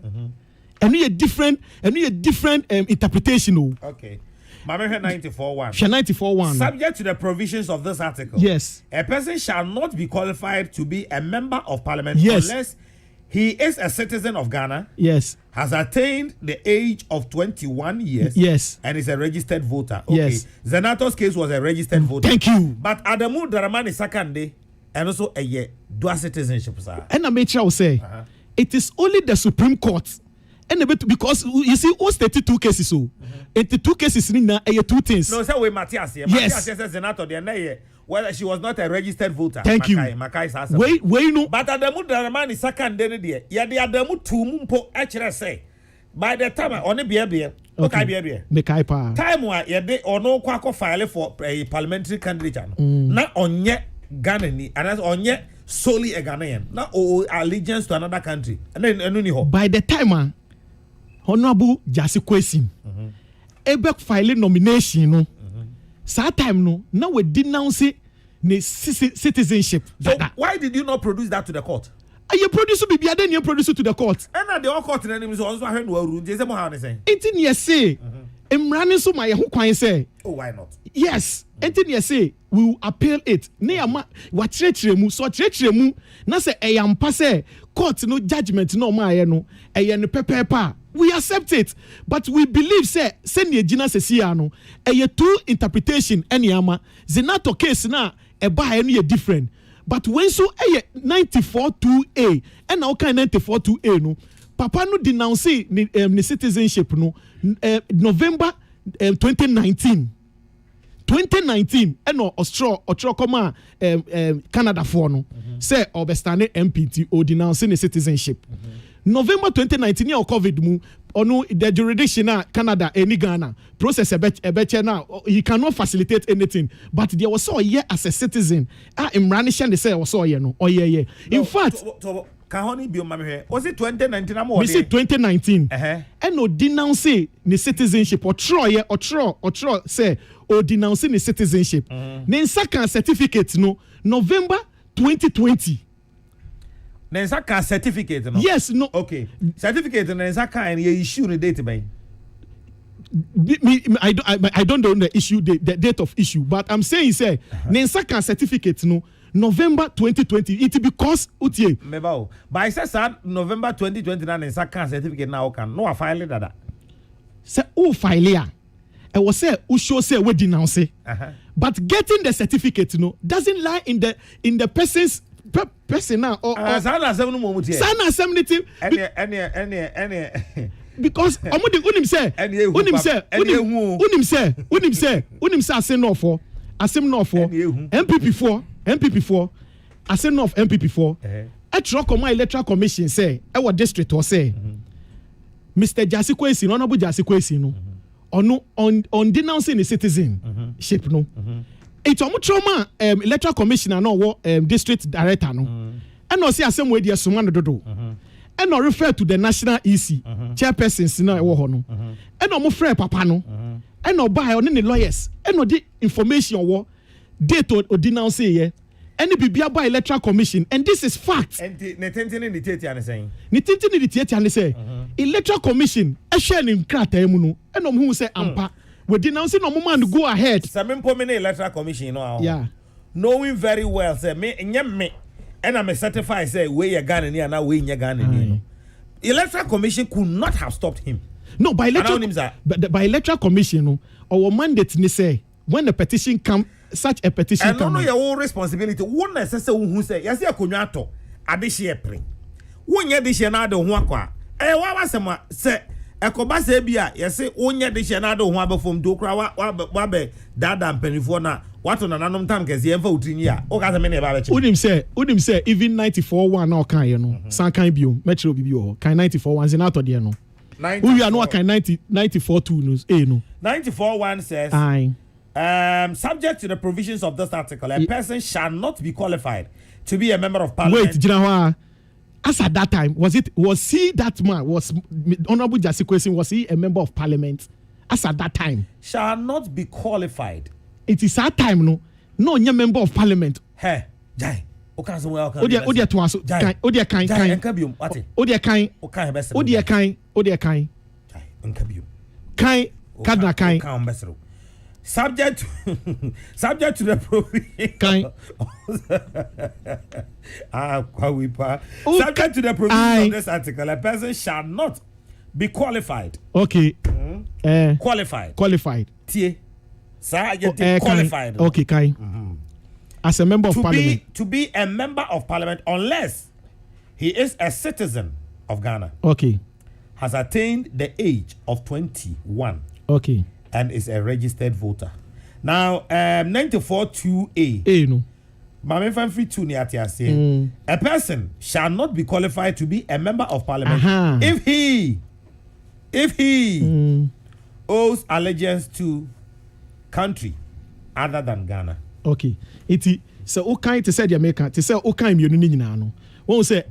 And you're different interpretation. Okay. Mama 94-1. 94-1. Subject to the provisions of this article. Yes. A person shall not be qualified to be a member of Parliament unless he is a citizen of Ghana. Yes. Has attained the age of 21 years. Yes. And is a registered voter. Okay. Yes. Zenato's case was a registered voter. Thank you. But Adamu Dramani Sakande and also a dual citizenship, sir. And I made sure I say it is only the Supreme Court. And because you see, all 32 cases, so 82 cases in two things. No, so we Matthias here. Yes. Matthias says Senator, well, she was not a registered voter. Thank you. Wait, no. But Adamu Dramani Sakande, yeah, the Adamu Tumumpo actually say. By the time on a beer, okay, beer. Time where you or no quack file for a parliamentary candidate. Not on yet Ghana, and that's on yet solely a Ghanaian. Not all allegiance to another country. And then by the time, Honorable Jasi Kwesim, Ebek filing nomination, no. That time, no. Now we denounce it, citizenship. So why did you not produce that to the court? You produce it, then you produce it to the court. And the court in enemies also heard no room. There's a more saying. 18 years say, I'm running so my who can say. Oh, why not? Yes, 18 years say, we will appeal it. Neama, what treacheremu, so treacheremu, na say, I am passe, court no judgment, no my no, a pepe. We accept it, but we believe say send ye Gina Sesiano, a two interpretation, any ama, Zenato case na, a buy any different. But when so a 94(2)(a) and now kind 94(2)(a) no, Papa no denounce the citizenship no, November 2019. 2019 ɛna ɔtwerɛ kɔma Canada for no say obestane MPT or denouncing citizenship. November 2019 year COVID mu ono the jurisdiction na Canada any Ghana process ebeche now he cannot facilitate anything, but there was so year as a citizen imranishan they say was so year no yeah in fact Kahoni bi omame was it 2019 am o we say 2019 and no denounce the citizenship or try say or denounce the citizenship then second certificate no November 2020. Nensa ka certificate no. Yes, no. Okay. Certificate nensa ka and you issue the date by. I don't know the issue the date of issue, but I'm saying say nensa ka certificate no November 2020 it because utie. Mebao. But I said November 2020 na nensa ka certificate na can no file that. Say who file ya. I was say who show say we denounce. But getting the certificate no doesn't lie in the person's person now or sana assembly mo mutie sana assembly team because omudi unim say asem no for MPP4 asem no of MPP4 etro come electoral commission say e wo district or say Mr. Jasi Kwesi no honorable Jasi Kwesi no on denouncing the citizenship no it's omo trauma electoral commissioner no district director no and no say asem we dey soma no dodo and no refer to the national EC chairpersons na e wo ho no and no mo frɛ papa no and no buy on the lawyers and no the information wo date or denounce here any bibia by electoral commission and this is fact and ne tentene ni tieti ane saying say electoral commission e share ni krata mu no and no hu say ampa we denouncing no man to go ahead. Some permanent electoral commission, you know. Yeah. Knowing very well, say me, and I'm certified. Say where you Ghana here now, where you Ghana. Electoral commission could not have stopped him. No, by electoral commission, no, our mandate ni say when the petition come, such a petition come. And no, your own responsibility. One necessary who say yes, you could not talk. Adishi April. One year this year now the one kwa. What was some say. Ekoba se bia yese onye de hye na do ho abefom do kra wa be dada mpanifo na wato na nanom tam kese emfa utinyi a o ka se me na ba be che unim say even 94-1 na o kan ye no san kan bio metro bibi o kan 94-1 zin ato de no we are no kan 94-2 no no 94-1 says subject to the provisions of this article a person shall not be qualified to be a member of parliament. Wait, Jinawa. As at that time, was he that man? Was Honorable Jasi Kwesi, was he a member of parliament? As at that time, shall not be qualified. It is that time, no, you're member of parliament. Hey, Jai. Odia to us. Odia kind. Kadna kind. Subject to the provision. Subject to the provision of this article, a person shall not be qualified. Okay. Qualified. Tie. Qualified. Okay, Kai. As a member of parliament. To be a member of parliament unless he is a citizen of Ghana. Okay. Has attained the age of 21. Okay. And is a registered voter. Now, 94-2A. No. A person shall not be qualified to be a member of parliament if he owes allegiance to country other than Ghana. Okay. So okay to say the American to say okay me no nyina no. Won say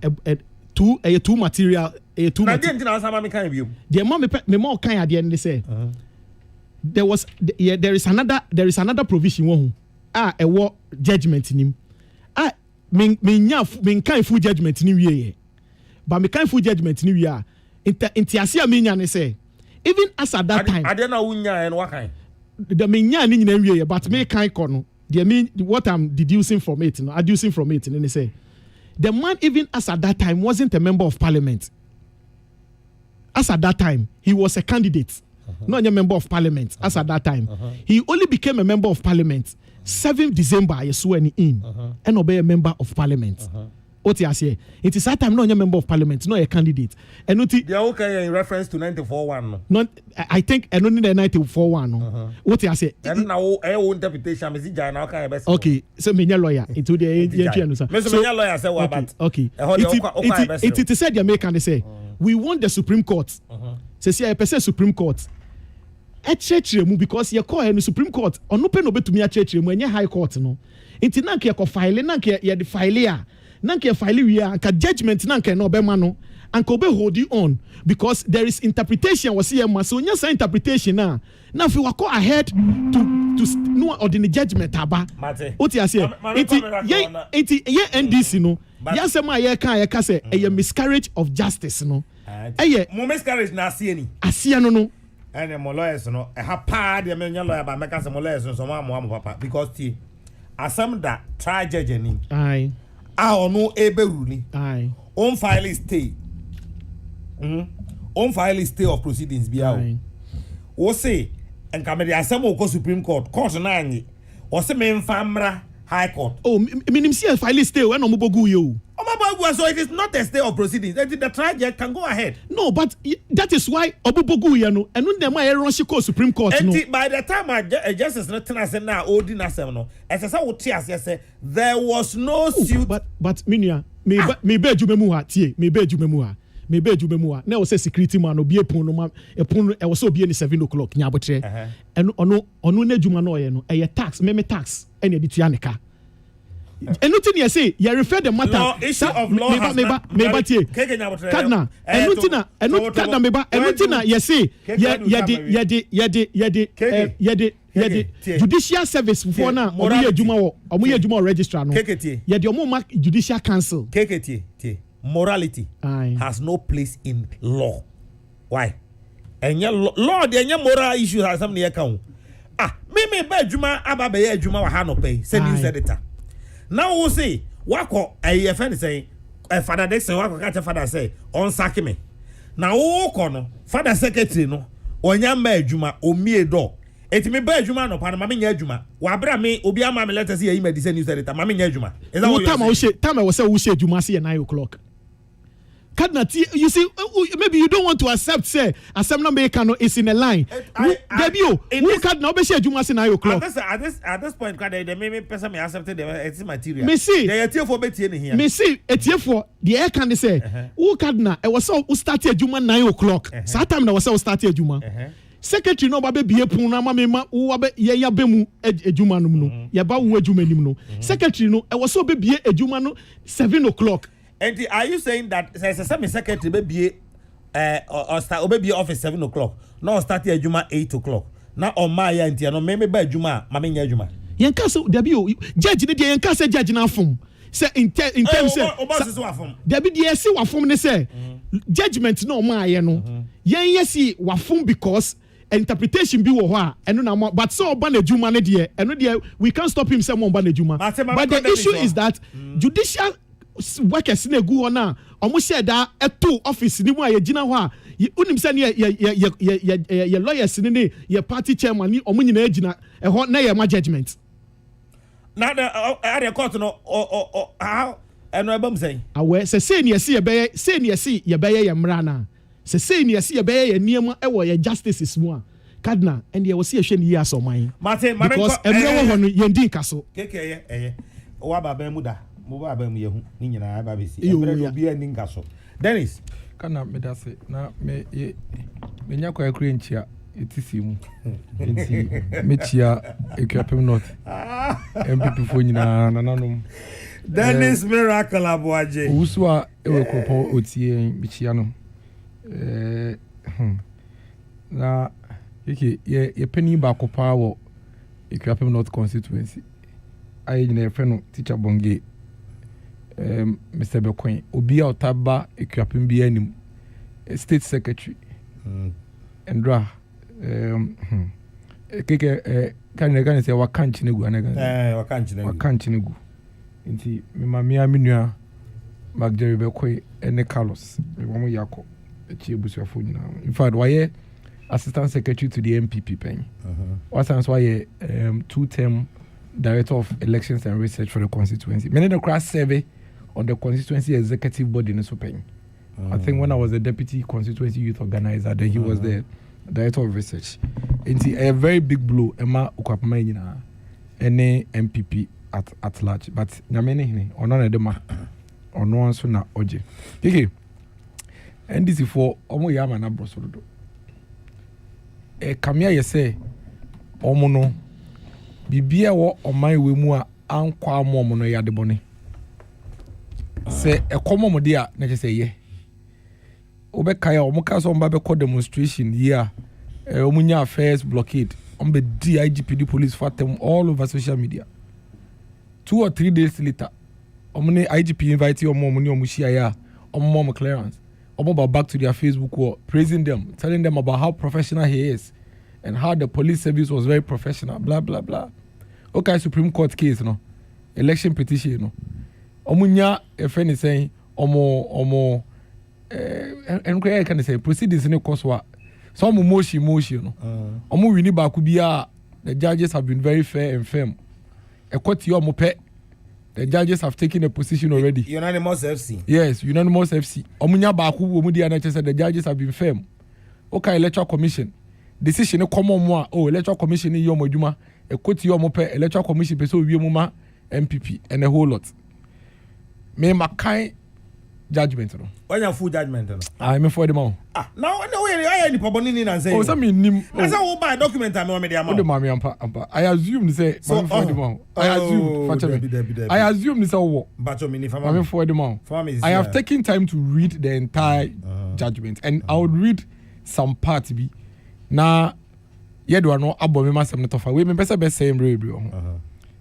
two material the mom me more kind at the end they say. There is another provision one a war judgment in him me kind full judgment in we but me kind full judgment in we are intiasia me nya say even as at that time I don't know unya and what kind the me nya ni nyina we but me kind kono they mean what I'm deducing from it and they say the man even as at that time wasn't a member of parliament. As at that time he was a candidate. Not a member of parliament as at that time. He only became a member of parliament 7th December, I swear in and obey a member of parliament. What you say? It is that time no member of parliament, not a candidate. And not they are okay in reference to 94-1. Not, I think, and only the 94-1. What you say? And now, I own interpretation. Okay, so me lawyer into the lawyer say what about? Okay, it said the American they say we want the Supreme Court. Say see I person Supreme Court. A church because you call the Supreme Court on no pen obey to me a church when you high court no. Inti na ke file na ke ye the file ya na ke file we ka judgment na ke no be ma no and ko be hold you on because there is interpretation was here ma so nya say interpretation na fi wa go ahead to no ordinary judgment aba what you say it ye NDC no ya say ma ye kan say a miscarriage of justice no mo miscarriage na asia no and mo lawyers no e ha pa de me nya lawyer ba make say mo lawyers so mo papa because ti asem da try judge ni aye ono eberu ni aye on file stay on file stay of proceedings bia o say enka me de asem o Supreme Court na anyi o say me mfamra high court minim see file stay when no bogu you so it is not a stay of proceedings. The trial judge can go ahead. No, but that is why Obubogu yano and when them I rush to Supreme Court. No. By the time a justice not say now holding us no. As I say there was no suit. But Minia me be jumemu tie me be jumemu na o say security man obi epon no ma epon e was obi ni 7 o'clock nya abotre. And ono na juma no ye no e tax me tax e na bitua ne ka. Anything you say, you refer the matter. Law, issue of law Kadna, you say, judicial service for now, Omuye Juma registrar no. You the Omo judicial council. Morality has no place in law. Why? And your law, the moral issue has something here count. Me be Juma aba be Juma wa ha no pay. Send you said it. Now we say wako a friend say father Dixon wako catch father say on sack me. Now wako no father secretary no onyama adwuma omie do. Eti me ba adwuma no pa na mama nya adwuma. Wa bra me obi ama me letter say me decent news editor mama nya adwuma. Is that what you say? Time I was say we say adwuma say 9 o'clock. You see, maybe you don't want to accept, say, Assembly Maker is in a line. Debut, who can now be shared you must 9 o'clock. At this point, the main person may accept the material. Me see, they are for betting here. Me see, it's here for the air can say, who can now? I was so started Juma 9 o'clock. Satam was so started Juma. Secretary no babe be puna mama who abe ya bemu ejuma no ya ba wo ejuma nim no. Secretary no I was so be ejuma no 7 o'clock. And are you saying that say secretary be or start be office 7 o'clock? No start here Juma 8 o'clock. Now on my end no me by Juma mama nya Juma. Yanka so there be judge ne dey yanka say judge na form. Say in terms say there be dey say wa form ne say judgment no ma ye no. Yen yesi wa form because interpretation be wo ho a eno na but so oba na Juma ne dey eno dey we can't stop him say mo oba na Juma. But the issue is that judicial workers na gu ona omo share da eto office ni mu a ye gina ho a unim say ye lawyers ni ye party chairman ni omo nyina gina e ho na ye ma judgment na the court no how eno ebam say awe say ni ye ye mra na say ni ye be ye niam e wo ye justices mu a cardinal and ye wo see hwe ni years oman because emre wo ho no ye ndin kaso keke wa baba mu da mo ba ba mu yehu ni nyina ba be si emre obi ani nka so Dennis kana me da se na me nya kwa kure nchia etisi mu enti me chia ekwapem north MPP fo nyina nananom Dennis Miracle Aboaje uswa ewe kropo otie bichia no na ye penny ba ko pa wo ekwapem north constituency ayi nyina efe no teacher Bonge Mr. Bekoin obi a otaba ekwapem bi anim state secretary Endra keke kan say wakanchi negu anaga wakanchi negu nti me mamia menua Magjerry Bekoin ene Carlos me mo yakọ echi ebusuafo nyina in fact why assistant secretary to the MPP pen what times why 2-term director of elections and research for the constituency many the class survey on the constituency executive body in Spain. I think when I was the deputy constituency youth organizer, then he was the director of research. It's a very big blow. Emma Ukwapama any MPP at large, but nyamene or none of them or no one so na oje. Okay, and this is for omo yama na brosodo. Kamia ye say omo no bibia wo oman we mu a ankwa mo no yade bone. Say ekomo mo dia na je say ye. Obekaya omuka so mba be call demonstration here. Omunya affairs blockade. Be DIGPD police fought them all over social media. 2 or 3 days later, IGP invited Omo clearance. Omo back to their Facebook wall, praising them, telling them about how professional he is and how the police service was very professional, blah blah blah. Okay, Supreme Court case, no, election petition, no. Omunya a friend is saying Omo and can say proceedings in the course what. Some motion, no. Wini bakubia. The judges have been very fair and firm. A court your mope. The judges have taken a position already. Unanimous FC. Yes, unanimous FC. Omunya baku omudi anache said the judges have been firm. Okay, electoral commission. Decision come on moi. Oh, electoral commission in your moduma. A court your mope. Electoral commission peso muma MPP and a whole lot. Me makai judgment no. When you full judgment no. I'm for them all. Now I any probably and say. Oh, some nim. I say who buy document am me the amount. Mami ampa. I assume say so, for them all. I assume. I assume this all. But you mean Mami for them all. I have taken time to read the entire judgment and I would read some part be. Na ye do no abo me masem ne tofa. We me best say emre bi.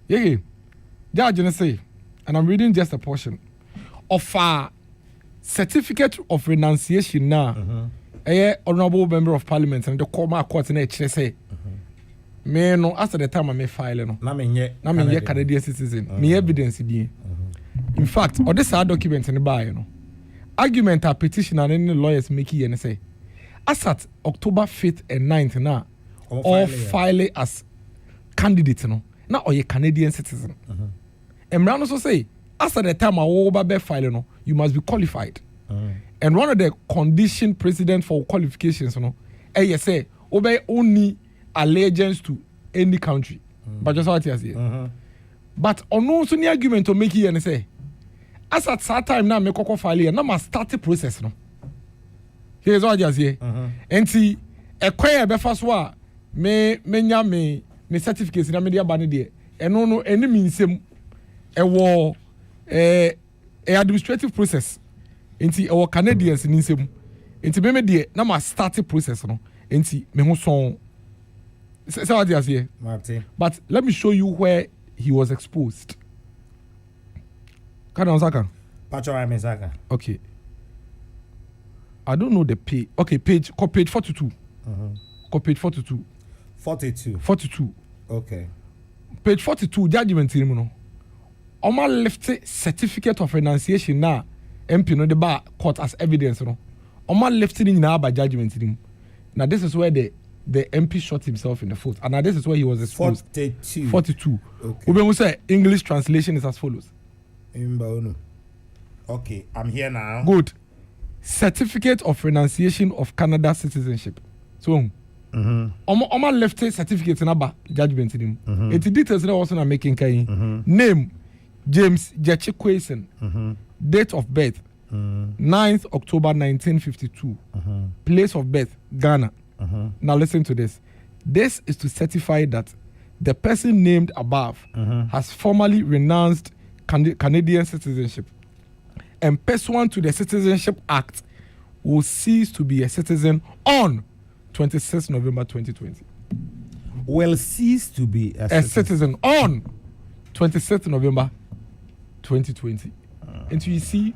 Yeah. Judge say and I'm reading just a portion of certificate of renunciation now. Honorable member of parliament and the Coma court in HSA. Me no after the time I may file no. Na me Canadian citizen. Me evidence in fact, or this document in the buy, argument or petition and any lawyers make it and say as at October 5th and 9th now or file as candidate no. Now or a Canadian citizen. And Brown also say after the time I will be file no, you must be qualified. And one of the condition precedent for qualifications, you say obey only allegiance to any country. But just what you say. But on no so argument to make it and say, as at that time now, me koko file now must start the process. No. Here's what you say. And see, a queer before me certificates in a media banner there. And no any means a war a administrative process. Enti our Canadians in nsem enti me de na ma start process no enti me ho son say what you say but let me show you where he was exposed. Can I saka okay, I don't know the page. Okay, page 42 page 42 okay, page 42 judgment in no Oma left certificate of renunciation now MP no the bar court as evidence no. Oma left it in our judgment him. Now this is where the MP shot himself in the foot. And now this is where he was exposed. 42. Okay. We say English translation is as follows. Okay, I'm here now. Good. Certificate of renunciation of Canada citizenship. So Oma left certificate in our judgment him. It details that also not making name James Jetchikwason. Date of birth 9th October 1952. Place of birth Ghana. Now listen to this. This is to certify that the person named above has formally renounced Canadian citizenship and pursuant to the Citizenship Act will cease to be a citizen on 26 November 2020. Will cease to be a citizen on 26 November 2020. And so you see,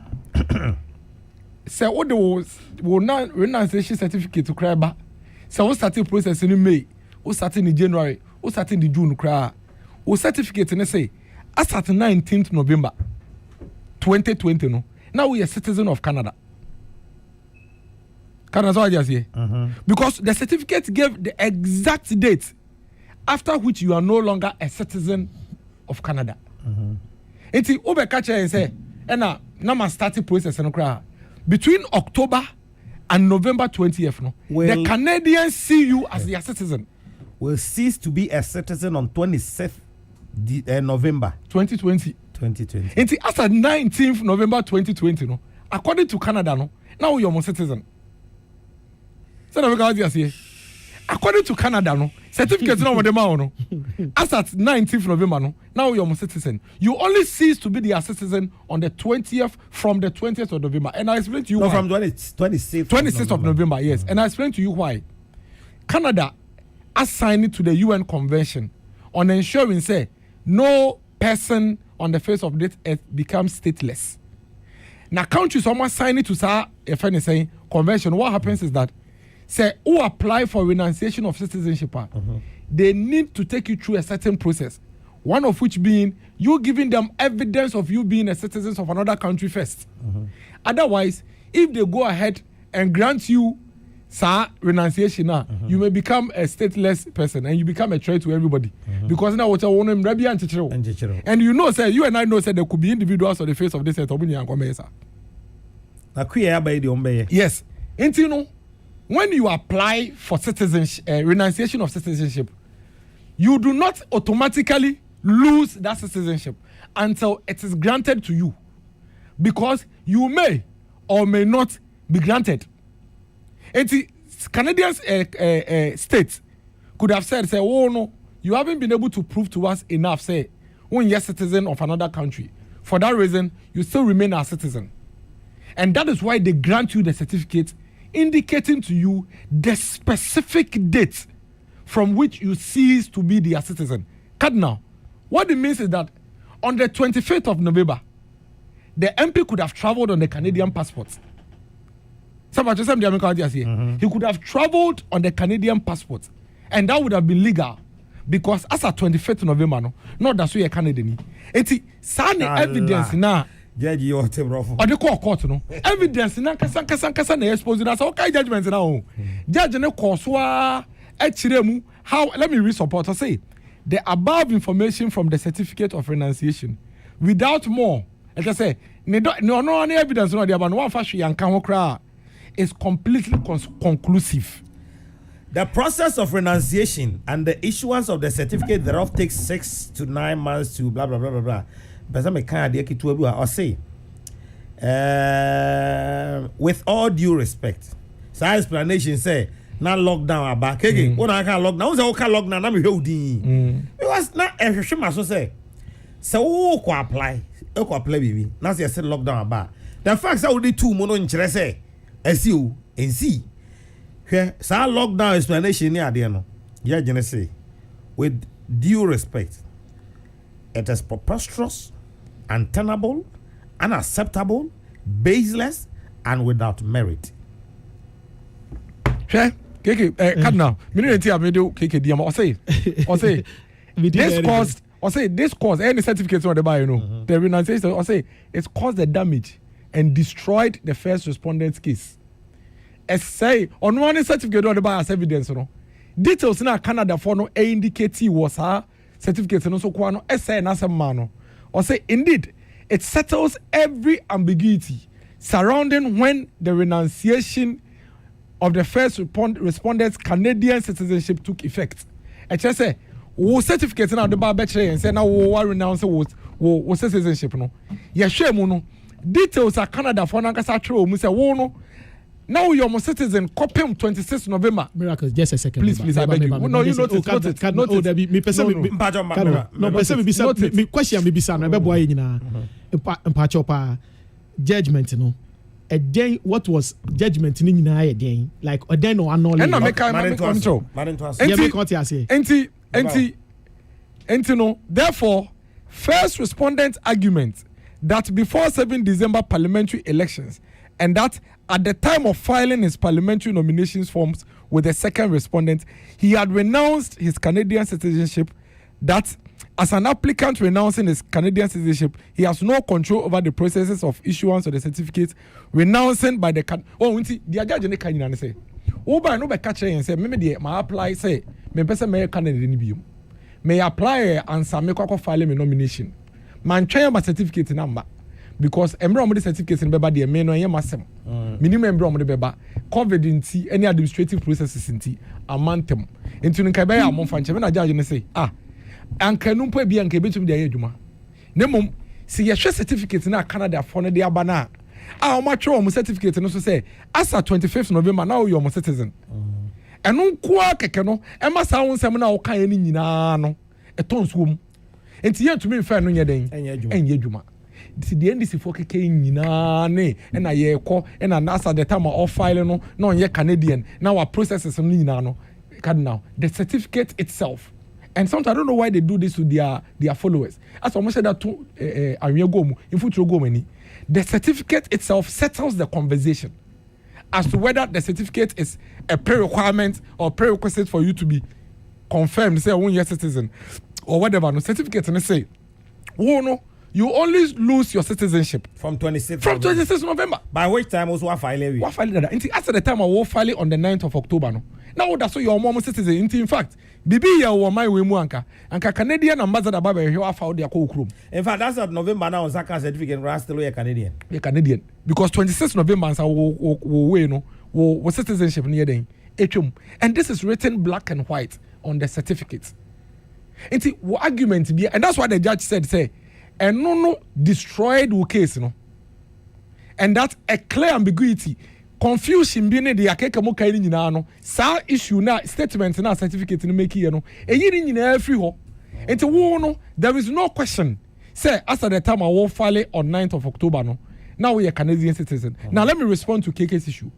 say what the will not renunciation certificate to cry back. So we started process in May, we started in January, we started in June cry. We certificate and say as at 19th November 2020 no. Now we are citizen of Canada. Canada's what I just say. Because the certificate gave the exact date after which you are no longer a citizen of Canada. Enti ube catch and say ɛna na ma start process no kra between October and November 20th no the Canadians see you as their citizen will cease to be a citizen on 26th November 2020 until after 19th November 2020 no according to Canada no now you're a citizen so na make us say according to Canada no certificate no mo dem no as at 19th November no now you're a citizen you only cease to be their citizen on the 20th from the 20th of November and I explain to you why from 26th of November yes and I explain to you why Canada assigned it to the UN Convention on ensuring say no person on the face of this earth becomes stateless. Now countries almost sign it to say if any say convention what happens is that say who apply for renunciation of citizenship they need to take you through a certain process, one of which being you giving them evidence of you being a citizen of another country first. Otherwise if they go ahead and grant you renunciation you may become a stateless person and you become a threat to everybody because now what I want to and you know say you and I know say there could be individuals on the face of this earth yes until you know when you apply for citizenship renunciation of citizenship you do not automatically lose that citizenship until it is granted to you because you may or may not be granted. And the Canadian states could have said, say, oh no, you haven't been able to prove to us enough, say, when you're a citizen of another country. For that reason, you still remain a citizen. And that is why they grant you the certificate indicating to you the specific date from which you cease to be their citizen. Cardinal, what it means is that on the 25th of November, the MP could have traveled on the Canadian passport. He could have traveled on the Canadian passport and that would have been legal because as at 25th November no not that's why Canadian eti sign evidence na judge you what bro or the court no evidence na kasa na expose na so okay judgment na o judge ne koso a chiremu how let me read support I say the above information from the certificate of renunciation without more like I say no any evidence no dey about no one fa hwe yanka ho kra is completely conclusive. The process of renunciation and the issuance of the certificate thereof takes 6 to 9 months to blah blah blah blah blah. But some kind of kitu or say, with all due respect, so explanation say not lockdown about again. What I can lockdown? Who's okay lockdown? I'm holding. It was not a shame. So say, so who apply? Who apply baby? Now say lockdown about. The facts are only 2 mono interest. SU and see here sa lockdown explanation near there no yeah gonna say with due respect it is preposterous, untenable, unacceptable, baseless and without merit. KK Cardinal minute I made you KK diam or say this caused any certificates on the buy you know the renunciation or say it's caused the damage and destroyed the first respondent's case. As say on one certificate on the buy as evidence no details na Canada for no indicate was her certificate no so kwa no essay na some no or say indeed it settles every ambiguity surrounding when the renunciation of the first respondent's Canadian citizenship took effect. I just say wo certificate na the buy betray and say na wo renounce wo citizenship no ya hwe mu no details are Canada for nankasa true mu say wo no now you're a citizen copy 26th November Miracles just a second please I beg you no you notice me person no person me bisa me question me bisa no be boy nyina mpacho pa judgment no a day what was judgment ni nyina a day like a day no annul and make control enti no therefore first respondent argument that before 7 December parliamentary elections and that at the time of filing his parliamentary nominations forms with the second respondent, he had renounced his Canadian citizenship, that as an applicant renouncing his Canadian citizenship, he has no control over the processes of issuance of the certificate, renouncing by the the judge in the Canadian say, Oba no be catch and say, maybe my apply say, me person may Canada may apply and some make file my nomination. Man try my certificate number. because emra omo the certificate in beba de me no yem asem minimum emra omo de beba covid nti any administrative processes nti amantem nti nka be ya mo fa nche me na judge ne say anka no mpa bi anka betum de ayedwuma nemom si ye hwe certificate na Canada for no de aba na omo atwe omo certificate no so say as at 25th November now you are citizen eno nko akeke no ema sa wonsem na wo kan ye ni nyina no etonsuom enti ye ntumi mfa no nye den enye adwuma the NDC for keke nyina ne na ye kɔ na NASA the time of file no na onye Canadian now our processes no nyina no now the certificate itself. And sometimes I don't know why they do this to their followers. As I said that to Ariagomu, in future go many. The certificate itself settles the conversation as to whether the certificate is a pre-requirement or prerequisite for you to be confirmed, say 1 year citizen or whatever. No certificate and say, oh no, you only lose your citizenship from 26th November. By which time also what file it? What file that? After the time I will file it on the 9th of October. No. Now that's so your mom citizen. In fact, bibi ya wa my we mu anka Canadian ambassador baba here afa dia ko okrum. In fact, that's at November now Zaka certificate right still a Canadian. A Canadian because 26th November ansa we no wo citizenship near den etwum. And this is written black and white on the certificate. Enti wo argument be and that's why the judge said say and no destroyed the case no. And that's a clear ambiguity. Confusion bi ne de akeka mo kai ni nyina no sa issue na statement na certificate no make here no eyi ni nyina free ho enti wo no there is no question say as at the time I will file on 9th of October no now we are Canadian citizen. Now let me respond to KK's issue.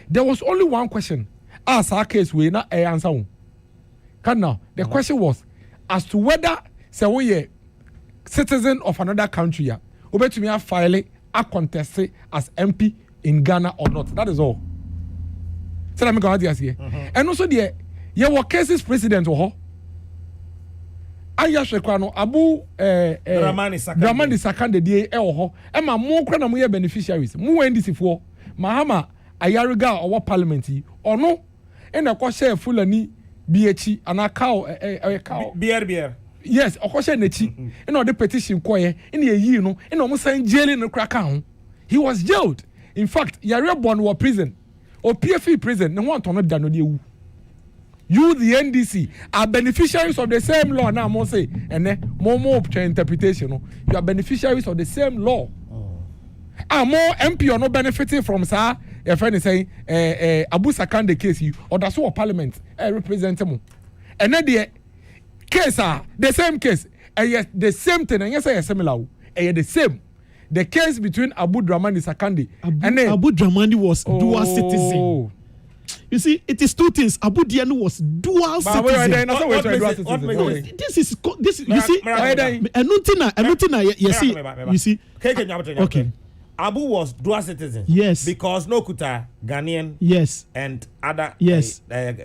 There was only one question as our case we na answer one can now the question was as to whether say we are citizen of another country ya obetumi file a contest as MP in Ghana or not. That is all. So let me go out here. And also there were cases president or Aya Shekwano Abu Dramani Sakande die ho ema mo kra na mo ye beneficiaries mo NDC for Mahama Ayariga or parliament or no and a share Fulani BH and a cow BR yes okoshe nechi and all the petition koye in ye yi no and almost saying jailing no crack he was jailed. In fact, Yari born was prison or PFE prison. No one to not done you. You, the NDC, are beneficiaries of the same law. Now, I say, and then more interpretation. You are beneficiaries of the same law. Are more MP or not benefiting from sir? Your friend is saying, Abu Sakande case you or that's what Parliament represent them. And then the case are the same case. And yes, the same thing. And yes, I am similar. And the same. The case between Abu Dramani Sakande and then Abu Dramani was dual citizen. You see, it is two things. Abu Diano was dual citizen. This is you see. You see. Okay. Abu was dual citizen. Yes. Because no kuta Ghanaian. Yes. And other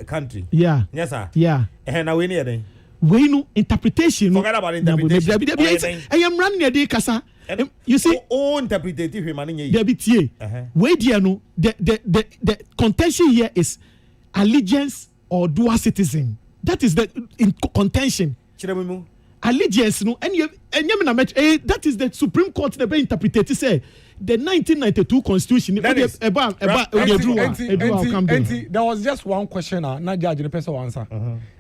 country. Yeah. Yes, sir. Yeah. And now we near them. We know interpretation. Forget about interpretation. I am running a day, Kasa. You see, all interpretative humanity. Where do you know the contention here is allegiance or dual citizen. That is the in contention. Allegiance, no, and that is the Supreme Court that interpreted. Say the 1992 Constitution. There was just one question. Not judge the person answer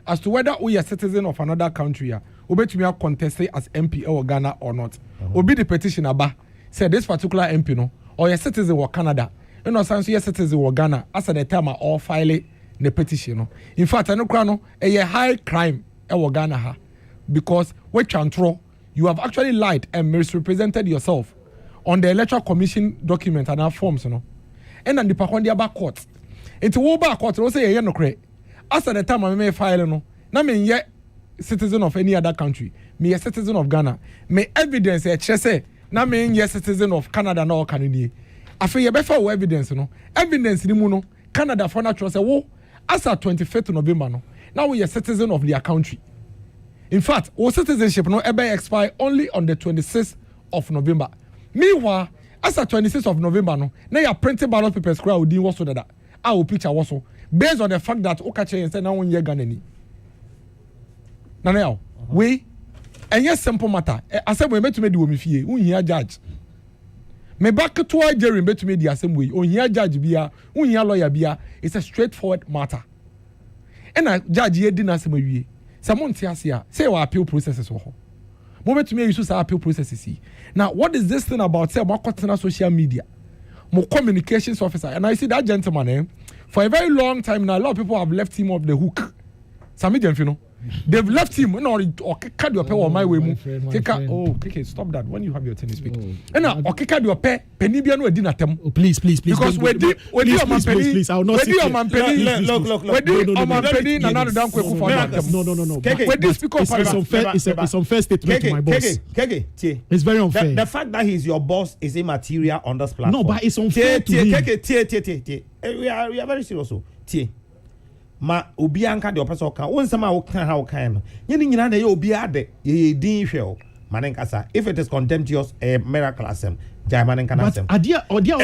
as to whether we are citizen of another country. We are contested as MP or Ghana or not. Will be the petition about say this particular MP no or a citizen of Canada. You know, since you are citizen of Ghana, as at the time I all file the petition. No. In fact, I know a high crime in Ghana because which you have actually lied and misrepresented yourself on the Electoral Commission document and our forms, you know. And then the Pakondia back court. It's wo back court. Also, you no credit. As at the time I may file no. Na me yet citizen of any other country. Me a citizen of Ghana. Me evidence say na me yet citizen of Canada no Canada. Afi ye befa wo evidence no. Evidence ni mu no. Canada for natural say wo as at 25th November no. Now we are citizen of their country. In fact, our citizenship no ever expire only on the 26th of November. Meanwhile, as at 26th of November no, now your printed ballot papers crowd didn't also that. Our picture was so based on the fact that Okache and said now 1 year Ghanaian. Now we and yes simple matter. I said we meant to make the women fear. We here judge. me back to Jerry betumi di asem way ohia judge bia ohia lawyer bia it's a straightforward matter and a judge ye di na asem awie someone tia say wa appeal processes ho mo betumi use say appeal processes now what is this thing about say mo kwatena social media mo communications officer and I see that gentleman for a very long time now a lot of people have left him off the hook Sami Jemfi they've left him or cut your pay on my way okay stop that when you have your turn to speak and now okay cut your pay penibia no edina tem please because we do please I will not look another down quick for no it's unfair statement to my boss it's very unfair the fact that he's your boss is immaterial on this platform no but it's unfair to him we are very serious ma obi anka de opese oka won sama wo kan ha wo kan no nyini nyina na ye obi ade ye din hwe manen kasa if it is contemptuous miracle asem jai manen kana asem it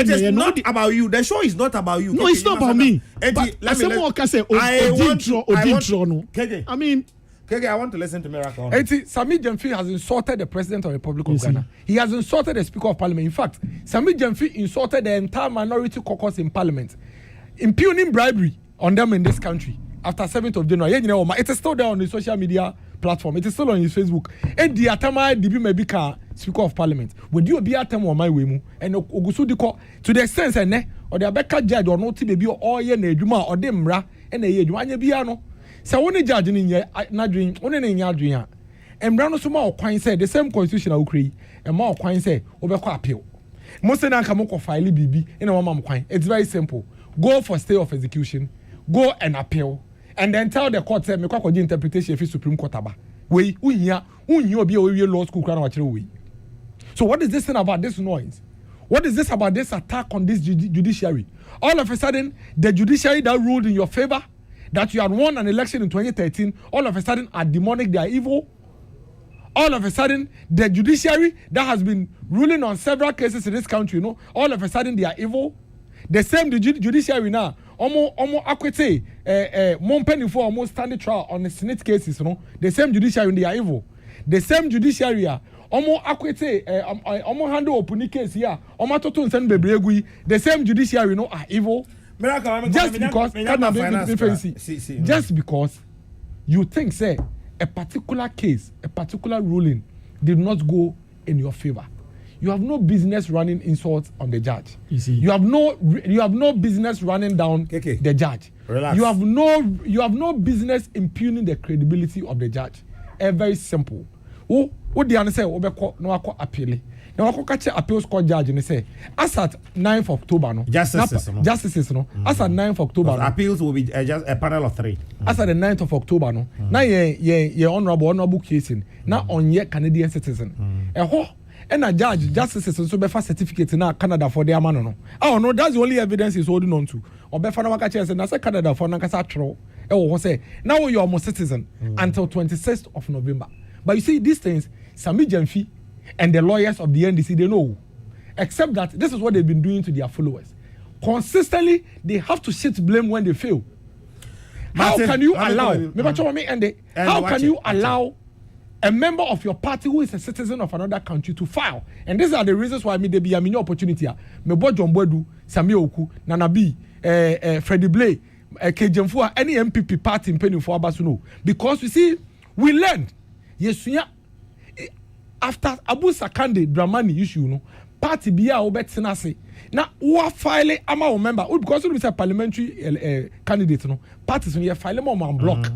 is not about you the show is not about you no it's not about me but asem wo ka say odintro no I mean Kege, I want to listen to Miracle. Sami Jemfi has insulted the President of the Republic of Ghana. He has insulted the Speaker of Parliament. In fact, Sami Jemfi insulted the entire minority caucus in Parliament, impugning bribery on them in this country after 7th of January. It is still there on the social media platform. It is still on his Facebook. And the Atama DB Mebika, Speaker of Parliament, would you be Atam on my way? And Ogusudiko to the extent or the Abeka judge or not baby or ye Nejuma or Demra and a Yejuanya Biano. So when the judge in ye not doing only in Yadria. And Brano Suma or Quine said the same constitution of Cree and more Quine say Obeko appeal. Most of them come file BB in a mom Quine. It's very simple. Go for stay of execution. Go and appeal, and then tell the court say me kwa kwaji interpretation of Supreme Court aba. We unya obi we law school kra na wachire we. So what is this thing about this noise? What is this about this attack on this judiciary? All of a sudden, the judiciary that ruled in your favor, that you had won an election in 2013, all of a sudden are demonic, they are evil. All of a sudden, the judiciary that has been ruling on several cases in this country, all of a sudden they are evil. The same judiciary now. Omo akwete monpenny for almost standing trial on the Senate cases, the same judiciary they are evil. The same judiciary omo akwete omo handle opuni case here omo toto nsem bebregu the same judiciary are evil. Just because you think say a particular case, a particular ruling did not go in your favor. You have no business running insults on the judge. You have no business running down the judge. Relax. You have no business impugning the credibility of the judge. Very simple. What the answer say? Obeko no akọ appeal. Now akọ catch appeals court judge and say as at 9th October no. Justices no. As at 9th October. Appeals will be just a panel of 3. As at the 9th of October no. Now ye honorable casing. Now on ye Canadian citizen. And a judge justices and so befa certificate in Canada for their man no. Oh no, that's the only evidence he's holding on to. Or befa na waka chese na say Canada for na kasa tro. Say now you are a citizen until 26th of November. But you see these things, Sami Jemfi and the lawyers of the NDC they know. Except that this is what they've been doing to their followers. Consistently, they have to shit blame when they fail. How can you allow a member of your party who is a citizen of another country to file? And these are the reasons why there be a mini opportunity. Me boy John Bodu, Sami Oku, Nanabi, Freddie Blay, Kejemfua, any MPP party in Penny for Abasuno. Because you see, we learned. Yes, after Abu Sakande Dramani issue, party biya obet senase. Now, who are filing? I'm a member because we say parliamentary candidate. Parties we file them on block.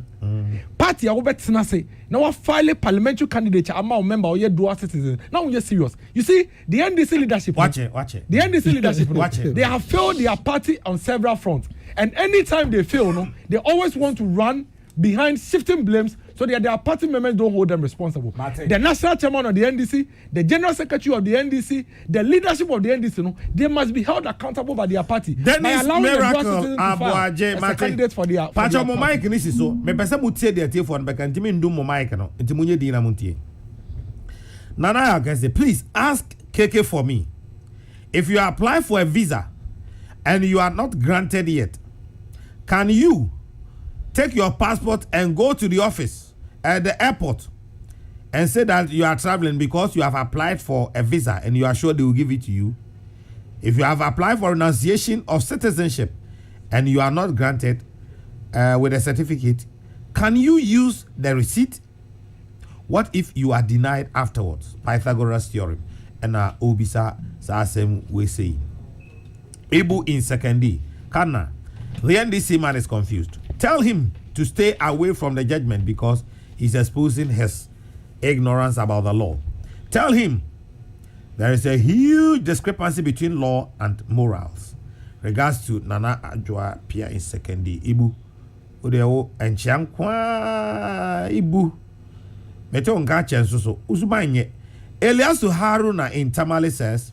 Party obet senase. Now, we file parliamentary candidate. I'm a member or ye dual citizen. Now we are serious. You see, the NDC leadership. Watch it. The NDC leadership. Watch it. They have failed their party on several fronts, and anytime they fail, they always want to run behind shifting blames so that their party members don't hold them responsible. The national chairman of the NDC, the general secretary of the NDC, the leadership of the NDC, they must be held accountable by their party. Dennis Miracle as a candidate for their Pacho mo mic ni so me pese mu tie de tie for no bekan timi ndum mo mic no nti munye din na muntie. Nana I can say please ask KK for me. If you apply for a visa and you are not granted yet, can you take your passport and go to the office at the airport and say that you are traveling because you have applied for a visa and you are sure they will give it to you? If you have applied for renunciation of citizenship and you are not granted with a certificate, can you use the receipt? What if you are denied afterwards? Pythagoras theorem. And Obisa Sasem we say. Ibu in second D. Kana. The NDC man is confused. Tell him to stay away from the judgment because he's exposing his ignorance about the law. Tell him there is a huge discrepancy between law and morals. Regards to Nana Adjoa Pia in second D. Ibu. Udeo and Chankwa Ibu. Meto nka chensuso. Usubanye. Eliasu Haruna in Tamale says,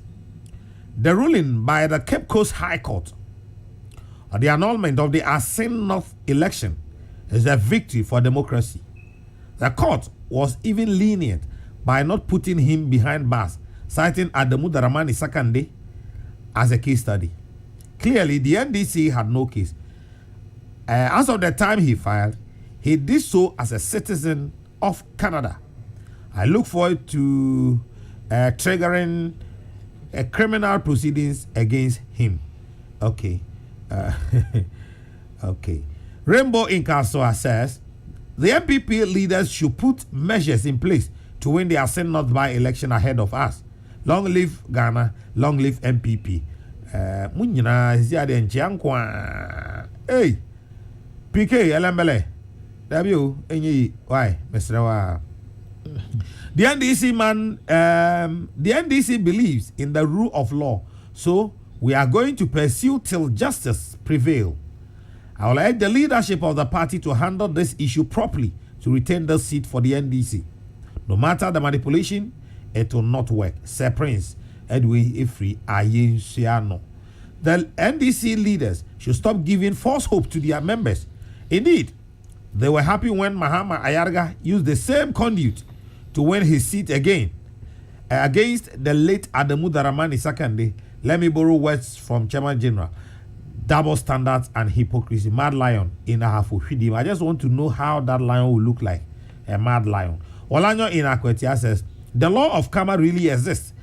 the ruling by the Cape Coast High Court on the annulment of the Asin North election is a victory for democracy. The court was even lenient by not putting him behind bars, citing Adamu Dramani Sakande as a case study. Clearly, the NDC had no case. As of the time he filed, he did so as a citizen of Canada. I look forward to triggering criminal proceedings against him. Okay. Okay. Rainbow Inkasoa says the MPP leaders should put measures in place to win the Ascent North by-election ahead of us. Long live Ghana, long live MPP. Munyina ziade nchiankwa. Hey, PK Elembele. W enyi why Mr. The NDC man, the NDC believes in the rule of law, so we are going to pursue till justice prevail. I will urge the leadership of the party to handle this issue properly to retain the seat for the NDC. No matter the manipulation, it will not work. Sir Prince Edwin Ifri Ayin Siano. The NDC leaders should stop giving false hope to their members. Indeed, they were happy when Mahama Ayarga used the same conduit to win his seat again against the late Adamu Dramani Sakande. Let me borrow words from Chairman General. Double standards and hypocrisy. Mad lion in Ahafu Shidim. I just want to know how that lion will look like. A mad lion. Olanyo in Akwetia says, the law of karma really exists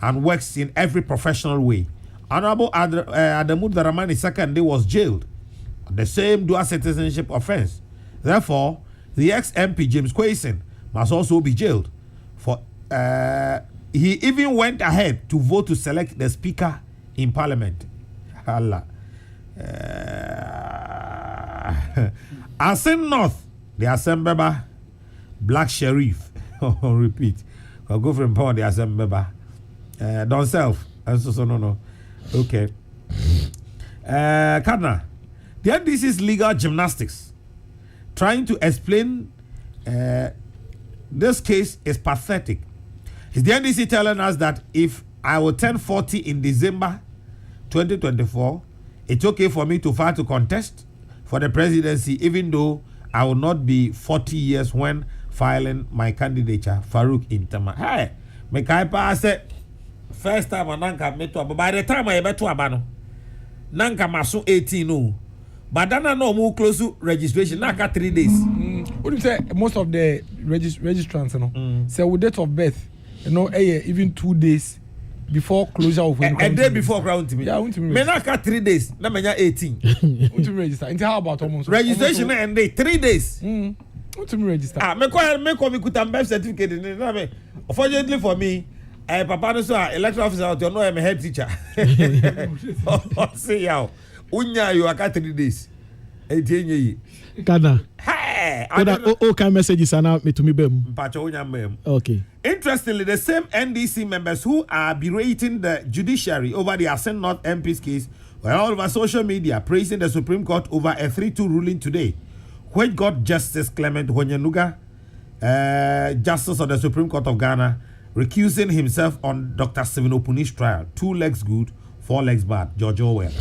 and works in every professional way. Honorable Adamu Dramani Sakande was jailed on the same dual citizenship offense. Therefore, the ex-MP James Kwesen must also be jailed. For he even went ahead to vote to select the speaker in parliament. Allah. Asin North, the Assembeba, Black Sheriff. Repeat. I'll go from power the Assembeba. Don't self. No. Okay. Kadna. The NDC's legal gymnastics trying to explain this case is pathetic. Is the NDC telling us that if I will turn 40 in December 2024, it's okay for me to file to contest for the presidency, even though I will not be 40 years when filing my candidature, Farouk Intama. Hey, me kai pa say first time nanka meto, but by the time I beto abano, nanka maso 18 no. But then I know more close to registration. Naka 3 days. What do you say? Most of the registrants, you know, say with date of birth, you know, even 2 days before closure of when a day before ground to me. Yeah, I want to me naka 3 days. Na menya 18. Want to register? And how about almost registration and day 3 days. Want to register? Me kuta birth certificate. Unfortunately for me, papa no so electoral officer out. You know I'm a head teacher. See y'all. Unya you aka 3 days. Ghana. Hey, okay messages are now me to me bem. Okay. Interestingly, the same NDC members who are berating the judiciary over the Ascent North MP's case were all over social media praising the Supreme Court over a 3-2 ruling today, which got Justice Clement Honyanuga, Justice of the Supreme Court of Ghana, recusing himself on Dr. Stephen Opuni's trial. 2 legs good, 4 legs bad. George Orwell.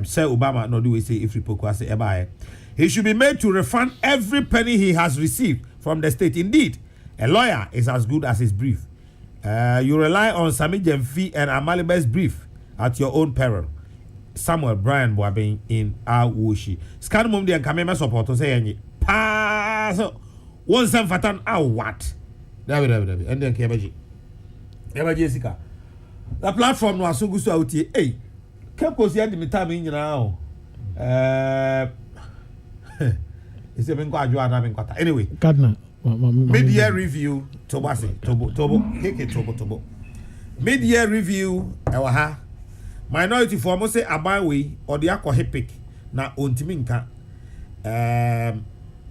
Sir Obama, no do we say if Ripoko say ebae. He should be made to refund every penny he has received from the state. Indeed, a lawyer is as good as his brief. You rely on Sami Jemfi and Amalibe's brief at your own peril. Samuel Brian Boabin in Awushi. Scan Mumdi and Kamema support to say any pass. One Sam Fatan, what? David. And then Kebaji. Jessica. the platform no aso gusu awutie eh kemko si adi mitame nyina o ise ben ko adwo ada ben kwata anyway Gardner mid-year review tobo keke tobo mid-year review ewa ha minority for mo say abanwe odi akọ hepic na ontimi nka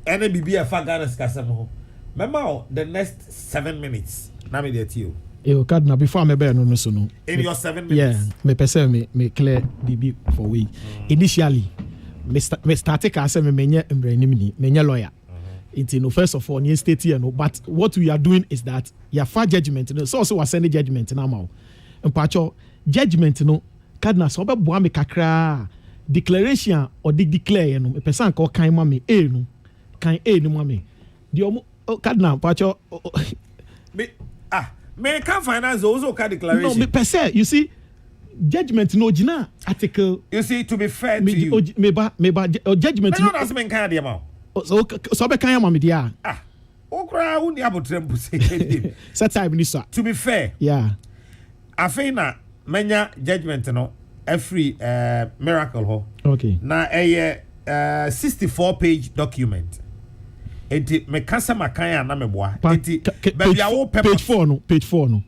ene bibia fa Ghana skasem ho mema the next 7 minutes na me dey tio Gardner before me be no so no in your 7 minutes yeah me person me clear BB for we initially me start ka say me menye mbranim ni menye lawyer it no first of all ni state here no but what we are doing is that your far judgment no so was send judgment na ma mpacho judgment no Gardner so be boa me kakra declaration or declare no me person ka kan ma me no kan no ma me di omo Gardner mpacho me can finance also can declaration no me per se you see judgment no gina article you see to be fair to you me ba judgment no that's men kan dey ma so be kan ma me dia okra uni abotrem say set time ni so to be fair yeah afina menya judgment no every miracle ho okay na 64-page document enti me kasa makan na me boa enti baby awo page 4 no